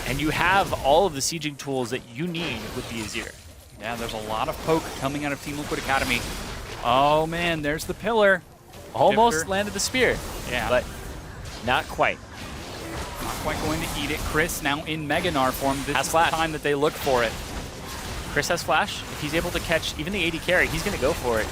and you have all of the sieging tools that you need with the Azir. Yeah, there's a lot of poke coming out of Team Liquid Academy. Oh man, there's the pillar. Almost Shifter. landed the spear, Yeah. but not quite. Not quite going to eat it. Chris now in Mega Gnar form. This Has is flash. the time that they look for it. Chris has flash. If he's able to catch even the AD carry, he's going to go for it.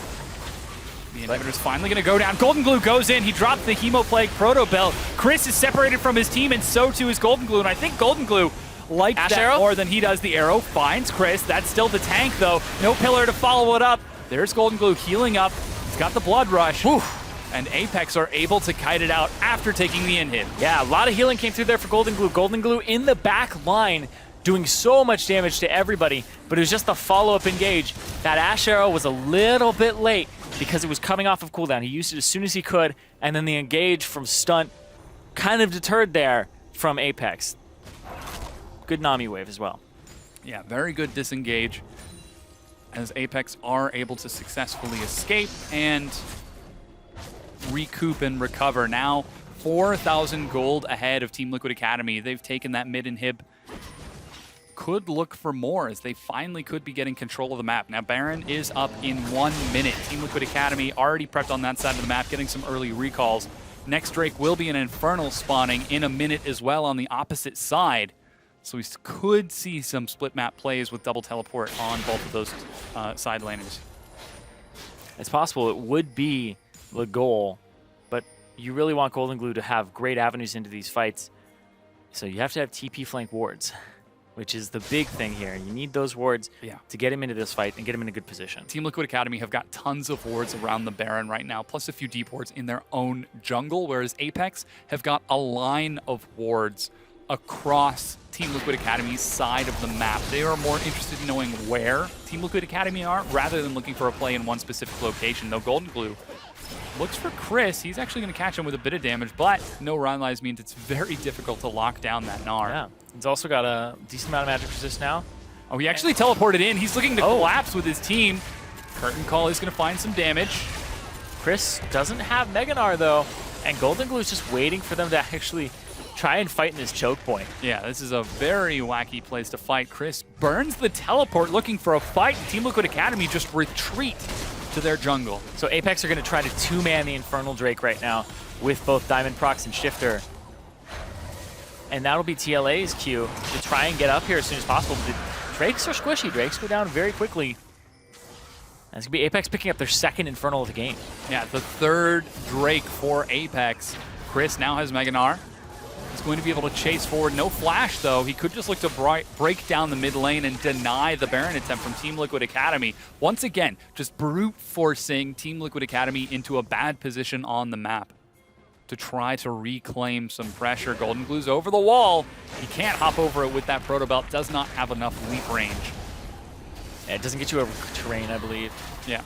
The inhibitor's finally going to go down. Golden Glue goes in. He dropped the Hemoplague Proto Belt. Chris is separated from his team, and so too is Golden Glue. And I think Golden Glue likes Ash that arrow? more than he does the arrow. Finds Chris. That's still the tank, though. No pillar to follow it up. There's Golden Glue healing up. He's got the Blood Rush. Whew. And Apex are able to kite it out after taking the inhib. Yeah, a lot of healing came through there for Golden Glue. Golden Glue in the back line doing so much damage to everybody, but it was just the follow-up engage. That Ash Arrow was a little bit late because it was coming off of cooldown. He used it as soon as he could, and then the engage from Stunt kind of deterred there from Apex. Good Nami wave as well. Yeah, very good disengage as Apex are able to successfully escape and recoup and recover. Now 4,000 gold ahead of Team Liquid Academy. They've taken that mid inhib. Could look for more as they finally could be getting control of the map. Now Baron is up in 1 minute. Team Liquid Academy already prepped on that side of the map, getting some early recalls. Next Drake will be an Infernal spawning in a minute as well on the opposite side. So we could see some split map plays with double teleport on both of those side laners. It's possible it would be the goal, but you really want Golden Glue to have great avenues into these fights. So you have to have TP flank wards, which is the big thing here. You need those wards to get him into this fight and get him in a good position. Team Liquid Academy have got tons of wards around the Baron right now, plus a few deep wards in their own jungle, whereas Apex have got a line of wards across Team Liquid Academy's side of the map. They are more interested in knowing where Team Liquid Academy are rather than looking for a play in one specific location. Though Golden Glue looks for Chris. He's actually going to catch him with a bit of damage, but no Run Lies means it's very difficult to lock down that Gnar. Yeah, he's also got a decent amount of magic resist now. Oh, he actually teleported in. He's looking to collapse with his team. Curtain Call is going to find some damage. Chris doesn't have Mega Gnar though, and Golden Glue is just waiting for them to actually try and fight in this choke point. Yeah, this is a very wacky place to fight. Chris burns the teleport looking for a fight. Team Liquid Academy just retreat to their jungle. So Apex are going to try to two-man the Infernal Drake right now with both Diamond Prox and Shifter. And that'll be TLA's cue to try and get up here as soon as possible. The Drakes are squishy. Drakes go down very quickly. And it's going to be Apex picking up their second Infernal of the game. Yeah, the third Drake for Apex. Chris now has Mega Gnar. He's going to be able to chase forward. No flash, though. He could just look to break down the mid lane and deny the Baron attempt from Team Liquid Academy. Once again, just brute forcing Team Liquid Academy into a bad position on the map to try to reclaim some pressure. Golden Glue's over the wall. He can't hop over it with that Proto Belt. Does not have enough leap range. Yeah, it doesn't get you over terrain, I believe. Yeah.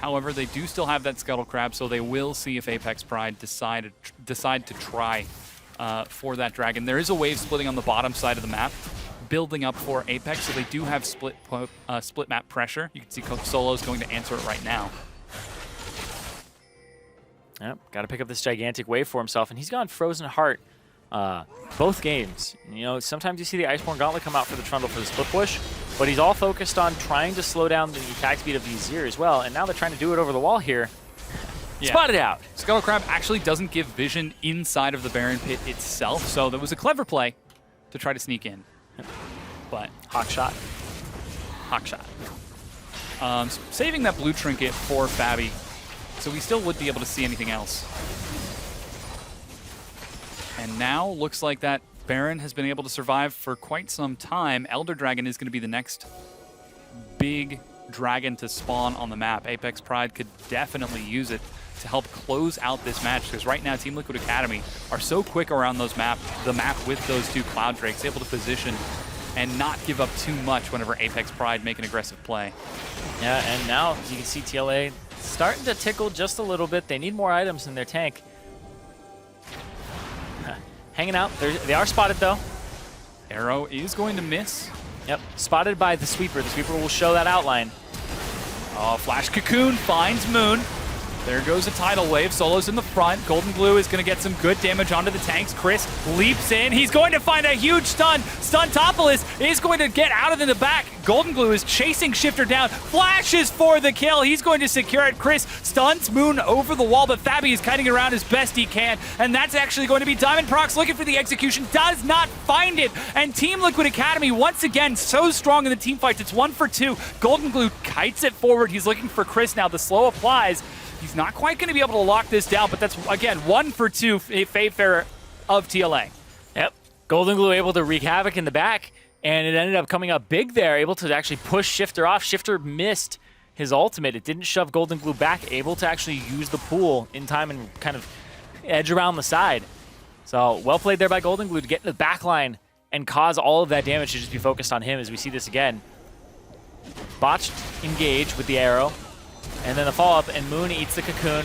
However, they do still have that Scuttle Crab, so they will see if Apex Pride decide to try for that dragon. There is a wave splitting on the bottom side of the map, building up for Apex, so they do have split map pressure. You can see Coach Solo's going to answer it right now. Yep, got to pick up this gigantic wave for himself, and he's gone Frozen Heart both games. You know, sometimes you see the Iceborne Gauntlet come out for the Trundle for the split push, but he's all focused on trying to slow down the attack speed of the Azir as well, and now they're trying to do it over the wall here. Yeah. Spot it out. Scuttle Crab actually doesn't give vision inside of the Baron Pit itself, so that was a clever play to try to sneak in. But Hawk shot. Hawk shot. Saving that blue trinket for Fabi, so we still would be able to see anything else. And now looks like that Baron has been able to survive for quite some time. Elder Dragon is going to be the next big dragon to spawn on the map. Apex Pride could definitely use it to help close out this match, because right now Team Liquid Academy are so quick around the map with those two Cloud Drakes, able to position and not give up too much whenever Apex Pride make an aggressive play. Yeah, and now you can see TLA starting to tickle just a little bit. They need more items in their tank. hanging out. They are spotted, though. Arrow is going to miss. Yep, spotted by the sweeper. The sweeper will show that outline. Oh, Flash Cocoon finds Moon. There goes a tidal wave. Solo's in the front. Golden Glue is going to get some good damage onto the tanks. Chris leaps in. He's going to find a huge stun. Stuntopolis is going to get out of the back. Golden Glue is chasing Shifter down. Flashes for the kill. He's going to secure it. Chris stuns Moon over the wall, but Fabi is kiting around as best he can. And that's actually going to be Diamond Prox looking for the execution. Does not find it. And Team Liquid Academy, once again, so strong in the team fights. It's 1 for 2. Golden Glue kites it forward. He's looking for Chris now. The slow applies. He's not quite going to be able to lock this down, but that's, again, 1 for 2 Favefarer of TLA. Yep. Golden Glue able to wreak havoc in the back, and it ended up coming up big there, able to actually push Shifter off. Shifter missed his ultimate. It didn't shove Golden Glue back, able to actually use the pool in time and kind of edge around the side. So well played there by Golden Glue to get in the back line and cause all of that damage to just be focused on him as we see this again. Botched engage with the arrow. And then the follow-up, and Moon eats the cocoon.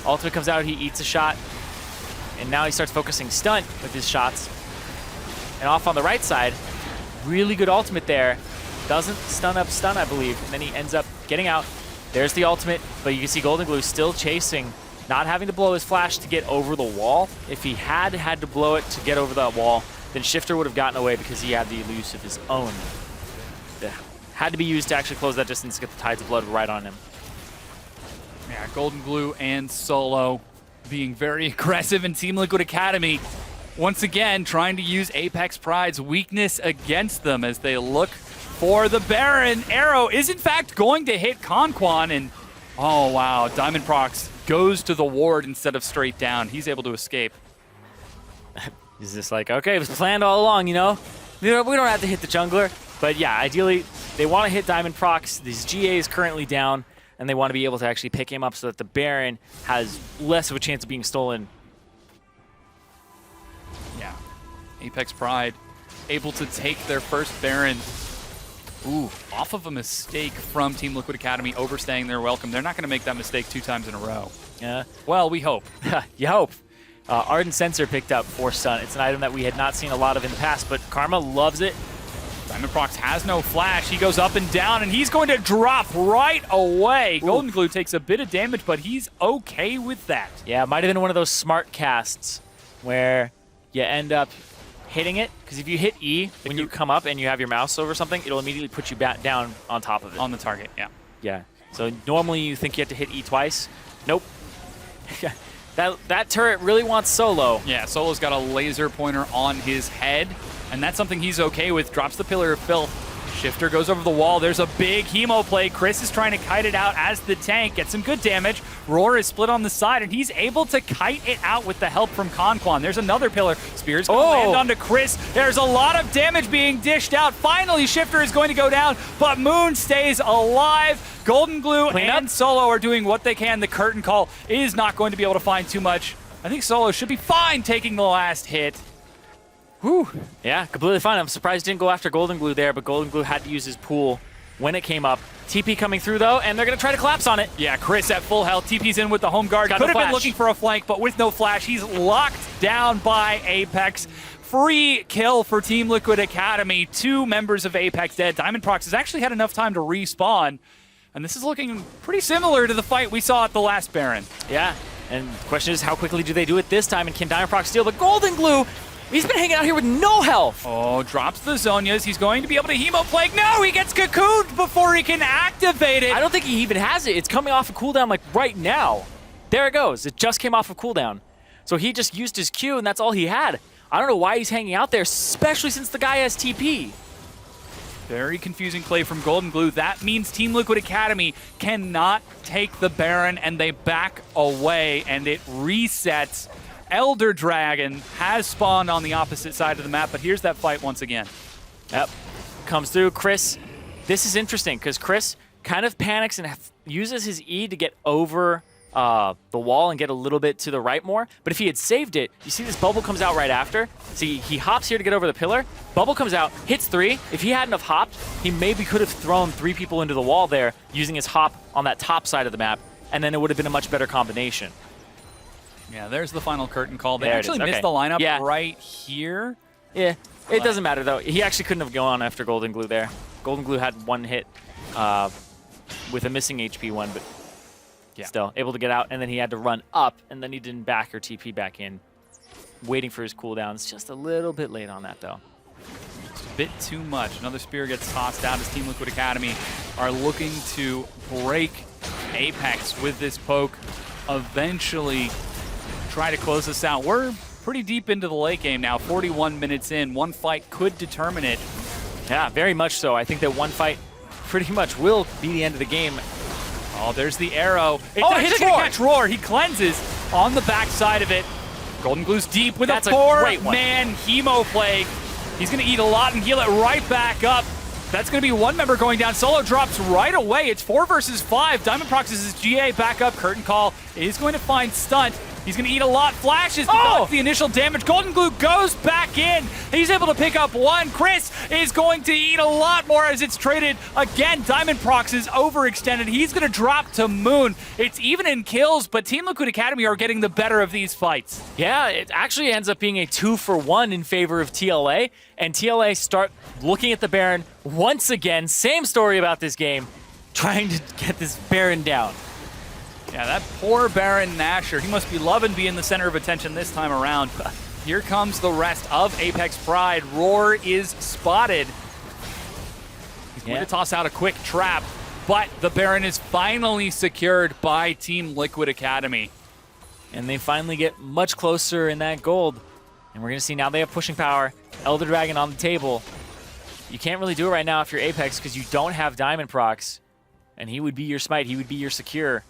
Ultimate comes out, he eats a shot. And now he starts focusing stunt with his shots. And off on the right side, really good ultimate there. Doesn't stun, I believe. And then he ends up getting out. There's the ultimate, but you can see Golden Glue still chasing, not having to blow his flash to get over the wall. If he had to blow it to get over that wall, then Shifter would have gotten away because he had the use of his own. That had to be used to actually close that distance to get the Tides of Blood right on him. Yeah, Golden Glue and Solo being very aggressive in Team Liquid Academy. Once again, trying to use Apex Pride's weakness against them as they look for the Baron. Arrow is in fact going to hit Conquan, and oh wow, Diamond Prox goes to the ward instead of straight down. He's able to escape. He's just like, okay, it was planned all along, you know? We don't have to hit the jungler. But yeah, ideally, they want to hit Diamond Prox. This GA is currently down, and they want to be able to actually pick him up so that the Baron has less of a chance of being stolen. Yeah. Apex Pride able to take their first Baron. Ooh, off of a mistake from Team Liquid Academy, overstaying their welcome. They're not going to make that mistake 2 times in a row. Yeah. Well, we hope. You hope. Ardent Sensor picked up for stun. It's an item that we had not seen a lot of in the past, but Karma loves it. Diamond Prox has no flash. He goes up and down, and he's going to drop right away. Ooh. Golden Glue takes a bit of damage, but he's okay with that. Yeah, it might have been one of those smart casts where you end up hitting it, because if you hit E when you come up and you have your mouse over something, it'll immediately put you back down on top of it. On the target, yeah. Yeah. So normally you think you have to hit E twice. Nope. That turret really wants Solo. Yeah, Solo's got a laser pointer on his head, and that's something he's okay with. Drops the Pillar of Filth. Shifter goes over the wall. There's a big hemo play. Chris is trying to kite it out as the tank. Gets some good damage. Roar is split on the side, and he's able to kite it out with the help from Conquan. There's another pillar. Spear's going to land onto Chris. There's a lot of damage being dished out. Finally, Shifter is going to go down, but Moon stays alive. Golden Glue and Solo are doing what they can. The curtain call is not going to be able to find too much. I think Solo should be fine taking the last hit. Whew. Yeah, completely fine. I'm surprised he didn't go after Golden Glue there, but Golden Glue had to use his pool when it came up. TP coming through, though, and they're going to try to collapse on it. Yeah, Chris at full health. TP's in with the home guard. Could have been looking for a flank, but with no flash, he's locked down by Apex. Free kill for Team Liquid Academy. 2 members of Apex dead. Diamond Prox has actually had enough time to respawn, and this is looking pretty similar to the fight we saw at the last Baron. Yeah, and the question is, how quickly do they do it this time, and can Diamond Prox steal? But Golden Glue, he's been hanging out here with no health. Oh, drops the Zonias. He's going to be able to Hemo Plague. No, he gets cocooned before he can activate it. I don't think he even has it. It's coming off of cooldown like right now. There it goes. It just came off of cooldown. So he just used his Q, and that's all he had. I don't know why he's hanging out there, especially since the guy has TP. Very confusing play from Golden Glue. That means Team Liquid Academy cannot take the Baron, and they back away, and it resets. Elder Dragon has spawned on the opposite side of the map, but here's that fight once again. Yep. Comes through. Chris, this is interesting because Chris kind of panics and uses his E to get over the wall and get a little bit to the right more. But if he had saved it, you see this bubble comes out right after. See, he hops here to get over the pillar. Bubble comes out, hits 3. If he hadn't have hopped, he maybe could have thrown 3 people into the wall there using his hop on that top side of the map, and then it would have been a much better combination. Yeah, there's the final curtain call. They There it actually is. missed Okay. the lineup Yeah. right here. Yeah, it doesn't matter though. He actually couldn't have gone after Golden Glue there. Golden Glue had one hit with a missing HP one, but still able to get out. And then he had to run up, and then he didn't back or TP back in, waiting for his cooldowns. Just a little bit late on that though. Just a bit too much. Another spear gets tossed out as Team Liquid Academy are looking to break Apex with this poke. Eventually try to close this out. We're pretty deep into the late game now, 41 minutes in. One fight could determine it. Yeah, very much so. I think that one fight pretty much will be the end of the game. Oh, there's the arrow. It's Oh, actually hits gonna Roar! catch Roar. He cleanses on the backside of it. Golden Glue's deep with That's a a great one. 4-man Hemo Plague. He's gonna eat a lot and heal it right back up. That's gonna be one member going down. Solo drops right away. It's 4 versus 5. Diamond Proxys his GA back up. Curtain Call is going to find Stunt. He's going to eat a lot. Flashes to block the initial damage. Golden Glue goes back in. He's able to pick up one. Chris is going to eat a lot more as it's traded. Again, Diamond Prox is overextended. He's going to drop to Moon. It's even in kills, but Team Liquid Academy are getting the better of these fights. Yeah, it actually ends up being a 2-for-1 in favor of TLA, and TLA start looking at the Baron once again. Same story about this game, trying to get this Baron down. Yeah, that poor Baron Nashor. He must be loving being the center of attention this time around. Here comes the rest of Apex Pride. Roar is spotted. He's going to toss out a quick trap, but the Baron is finally secured by Team Liquid Academy. And they finally get much closer in that gold. And we're going to see now they have pushing power. Elder Dragon on the table. You can't really do it right now if you're Apex because you don't have Diamond Procs. And he would be your smite. He would be your secure.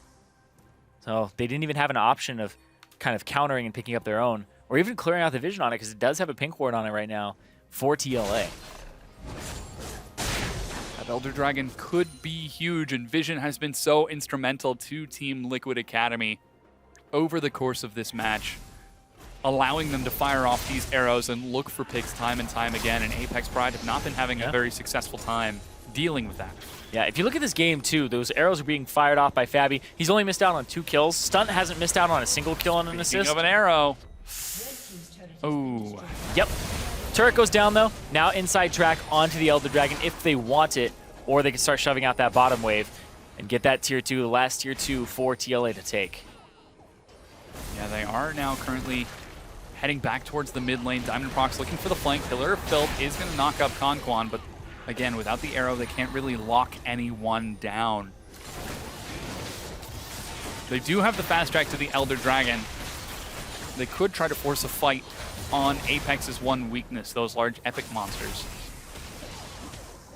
So they didn't even have an option of kind of countering and picking up their own, or even clearing out the vision on it because it does have a pink ward on it right now for TLA. That Elder Dragon could be huge, and vision has been so instrumental to Team Liquid Academy over the course of this match, allowing them to fire off these arrows and look for picks time and time again, and Apex Pride have not been having a very successful time dealing with that. Yeah, if you look at this game, too, those arrows are being fired off by Fabi. He's only missed out on 2 kills. Stunt hasn't missed out on a single kill and an assist. Speaking of an arrow. Oh. Yep. Turret goes down, though. Now inside track onto the Elder Dragon if they want it, or they can start shoving out that bottom wave and get that tier 2, the last tier 2 for TLA to take. Yeah, they are now currently heading back towards the mid lane. Diamond Prox looking for the flank. Pillar of Filth is going to knock up Conquan, but again, without the arrow, they can't really lock anyone down. They do have the fast track to the Elder Dragon. They could try to force a fight on Apex's one weakness, those large epic monsters.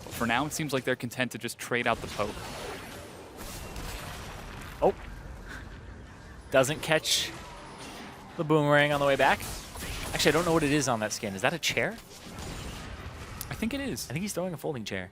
But for now, it seems like they're content to just trade out the poke. Oh. Doesn't catch the boomerang on the way back. Actually, I don't know what it is on that skin. Is that a chair? I think it is. I think he's throwing a folding chair.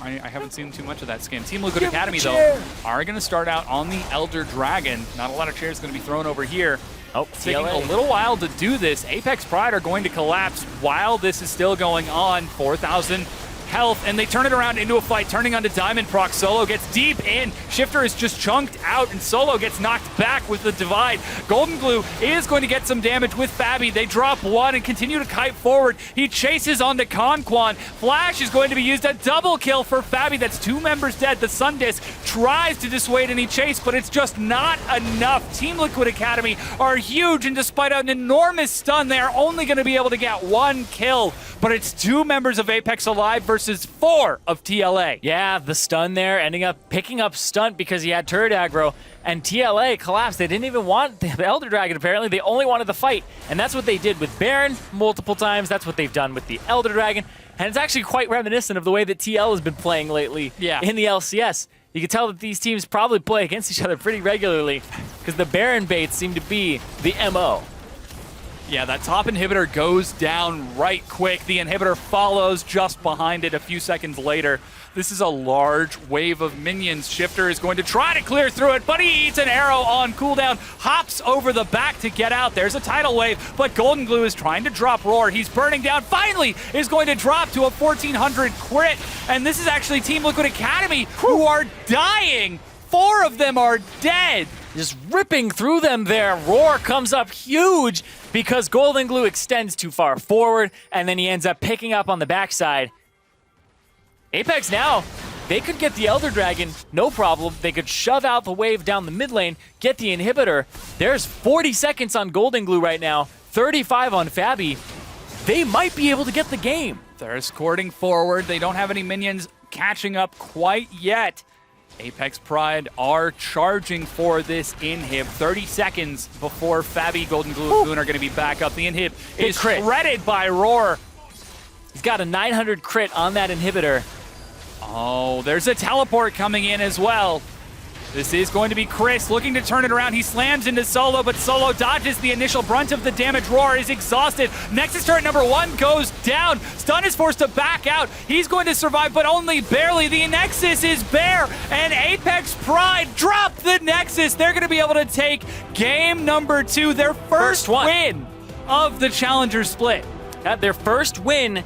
I haven't seen too much of that skin. Team Liquid Academy, though, are going to start out on the Elder Dragon. Not a lot of chairs going to be thrown over here. Oh, It's taking TLA. a little while to do this. Apex Pride are going to collapse while this is still going on. 4,000 health, and they turn it around into a fight, turning onto Diamond Proc. Solo gets deep in. Shifter is just chunked out, and Solo gets knocked back with the divide. Golden Glue is going to get some damage with Fabi. They drop one and continue to kite forward. He chases onto Conquan. Flash is going to be used. A double kill for Fabi. That's 2 members dead. The Sundisc tries to dissuade any chase, but it's just not enough. Team Liquid Academy are huge, and despite an enormous stun, they are only going to be able to get 1 kill. But it's 2 members of Apex alive versus 4 of TLA. Yeah, the stun there, ending up picking up Stunt because he had turret aggro, and TLA collapsed. They didn't even want the Elder Dragon, apparently. They only wanted the fight, and that's what they did with Baron multiple times. That's what they've done with the Elder Dragon, and it's actually quite reminiscent of the way that TL has been playing lately in the LCS. You can tell that these teams probably play against each other pretty regularly because the Baron baits seem to be the MO. Yeah, that top inhibitor goes down right quick. The inhibitor follows just behind it a few seconds later. This is a large wave of minions. Shifter is going to try to clear through it, but he eats an arrow on cooldown, hops over the back to get out. There's a tidal wave, but Golden Glue is trying to drop Roar. He's burning down. Finally is going to drop to a 1,400 crit, and this is actually Team Liquid Academy who are dying. 4 of them are dead. just ripping through them there. Roar comes up huge because Golden Glue extends too far forward, and then he ends up picking up on the backside. Apex now, they could get the Elder Dragon, no problem. They could shove out the wave down the mid lane, get the inhibitor. There's 40 seconds on Golden Glue right now, 35 on Fabi. They might be able to get the game. They're escorting forward. They don't have any minions catching up quite yet. Apex Pride are charging for this inhib. 30 seconds before Fabi, Golden Glue, and Boone are going to be back up. The inhib is shredded by Roar. He's got a 900 crit on that inhibitor. Oh, there's a teleport coming in as well. This is going to be Chris looking to turn it around. He slams into Solo, but Solo dodges the initial brunt of the damage. Roar is exhausted. Nexus turret number 1 goes down. Stun is forced to back out. He's going to survive, but only barely. The Nexus is bare, and Apex Pride drop the Nexus. They're going to be able to take game number 2, their first win of the Challenger split. Their first win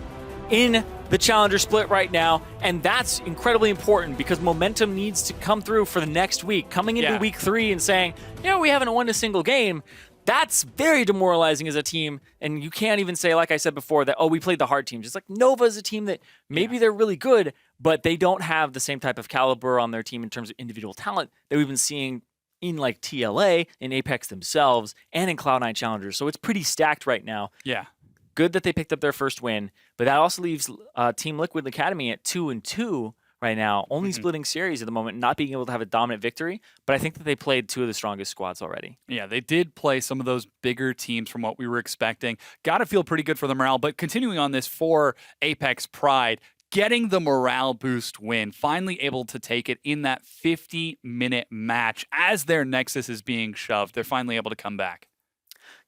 in the Challenger split right now, and that's incredibly important because momentum needs to come through for the next week. Coming into week 3 and saying, we haven't won a single game, that's very demoralizing as a team, and you can't even say, like I said before, that, we played the hard teams. It's like Nova's a team that maybe they're really good, but they don't have the same type of caliber on their team in terms of individual talent that we've been seeing in like TLA, in Apex themselves, and in Cloud9 Challengers. So it's pretty stacked right now. Yeah. Good that they picked up their first win, but that also leaves Team Liquid Academy at 2-2 right now, only splitting series at the moment, not being able to have a dominant victory. But I think that they played 2 of the strongest squads already. Yeah, they did play some of those bigger teams from what we were expecting. Got to feel pretty good for the morale. But continuing on this for Apex Pride, getting the morale boost win, finally able to take it in that 50-minute match as their Nexus is being shoved. They're finally able to come back.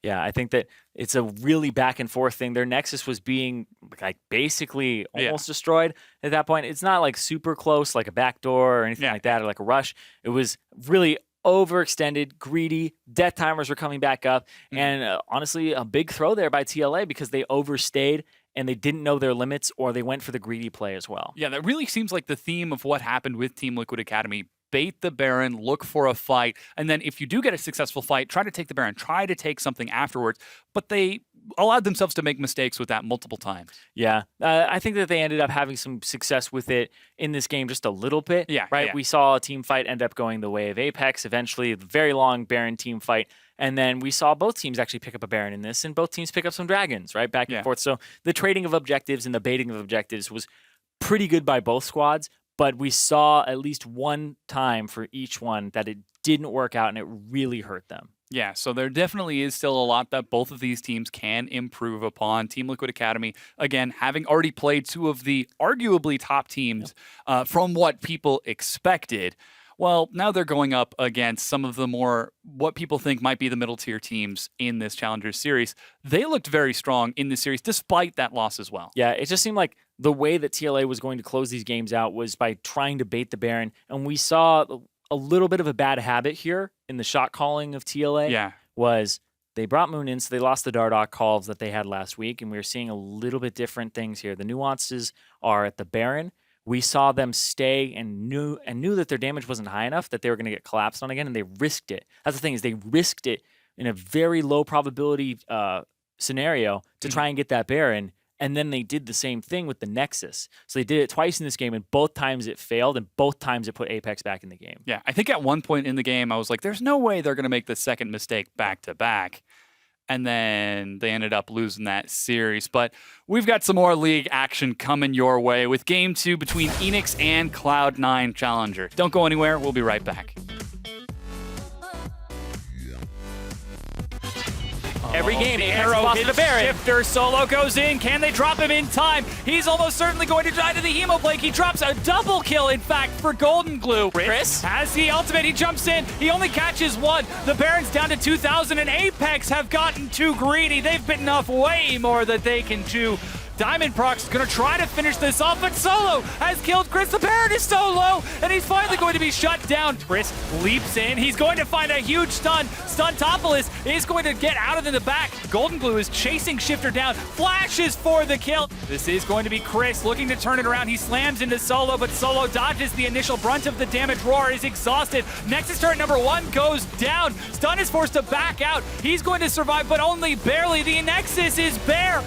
Yeah, I think that it's a really back and forth thing. Their Nexus was being like basically almost destroyed at that point. It's not like super close, like a backdoor or anything like that, or like a rush. It was really overextended, greedy. Death timers were coming back up, and honestly, a big throw there by TLA because they overstayed and they didn't know their limits, or they went for the greedy play as well. Yeah, that really seems like the theme of what happened with Team Liquid Academy. Bait the Baron, look for a fight, and then if you do get a successful fight, try to take the Baron, try to take something afterwards. But they allowed themselves to make mistakes with that multiple times. Yeah, I think that they ended up having some success with it in this game just a little bit. Right? We saw a team fight end up going the way of Apex, eventually a very long Baron team fight. And then we saw both teams actually pick up a Baron in this, and both teams pick up some Dragons, right? Back and forth. So the trading of objectives and the baiting of objectives was pretty good by both squads. But we saw at least one time for each one that it didn't work out and it really hurt them. Yeah, so there definitely is still a lot that both of these teams can improve upon. Team Liquid Academy, again, having already played 2 of the arguably top teams from what people expected. Well, now they're going up against some of the more, what people think might be the middle tier teams in this Challengers series. They looked very strong in this series, despite that loss as well. Yeah, it just seemed like the way that TLA was going to close these games out was by trying to bait the Baron. And we saw a little bit of a bad habit here in the shot calling of TLA. Was they brought Moon in, so they lost the Dardoch calls that they had last week. And we were seeing a little bit different things here. The nuances are at the Baron. We saw them stay and knew that their damage wasn't high enough, that they were going to get collapsed on again, and they risked it. That's the thing, is they risked it in a very low probability scenario to try and get that Baron, and then they did the same thing with the Nexus. So they did it twice in this game, and both times it failed, and both times it put Apex back in the game. Yeah, I think at one point in the game, I was like, there's no way they're going to make the second mistake back-to-back. And then they ended up losing that series. But we've got some more league action coming your way with Game 2 between Enix and Cloud9 Challenger. Don't go anywhere. We'll be right back. Every game, the Apex arrow lost hits to the Baron. Shifter, Solo goes in. Can they drop him in time? He's almost certainly going to die to the Hemoblake. He drops a double kill, in fact, for Golden Glue. Chris has the ultimate. He jumps in. He only catches 1. The Baron's down to 2,000, and Apex have gotten too greedy. They've bitten off way more than they can chew. Diamond Prox is going to try to finish this off, but Solo has killed Chris. The Parrot is so low, and he's finally going to be shut down. Chris leaps in. He's going to find a huge stun. Stuntopolis is going to get out of the back. Golden Glue is chasing Shifter down. Flashes for the kill. This is going to be Chris looking to turn it around. He slams into Solo, but Solo dodges the initial brunt of the damage. Roar is exhausted. Nexus turret number 1 goes down. Stun is forced to back out. He's going to survive, but only barely. The Nexus is bare.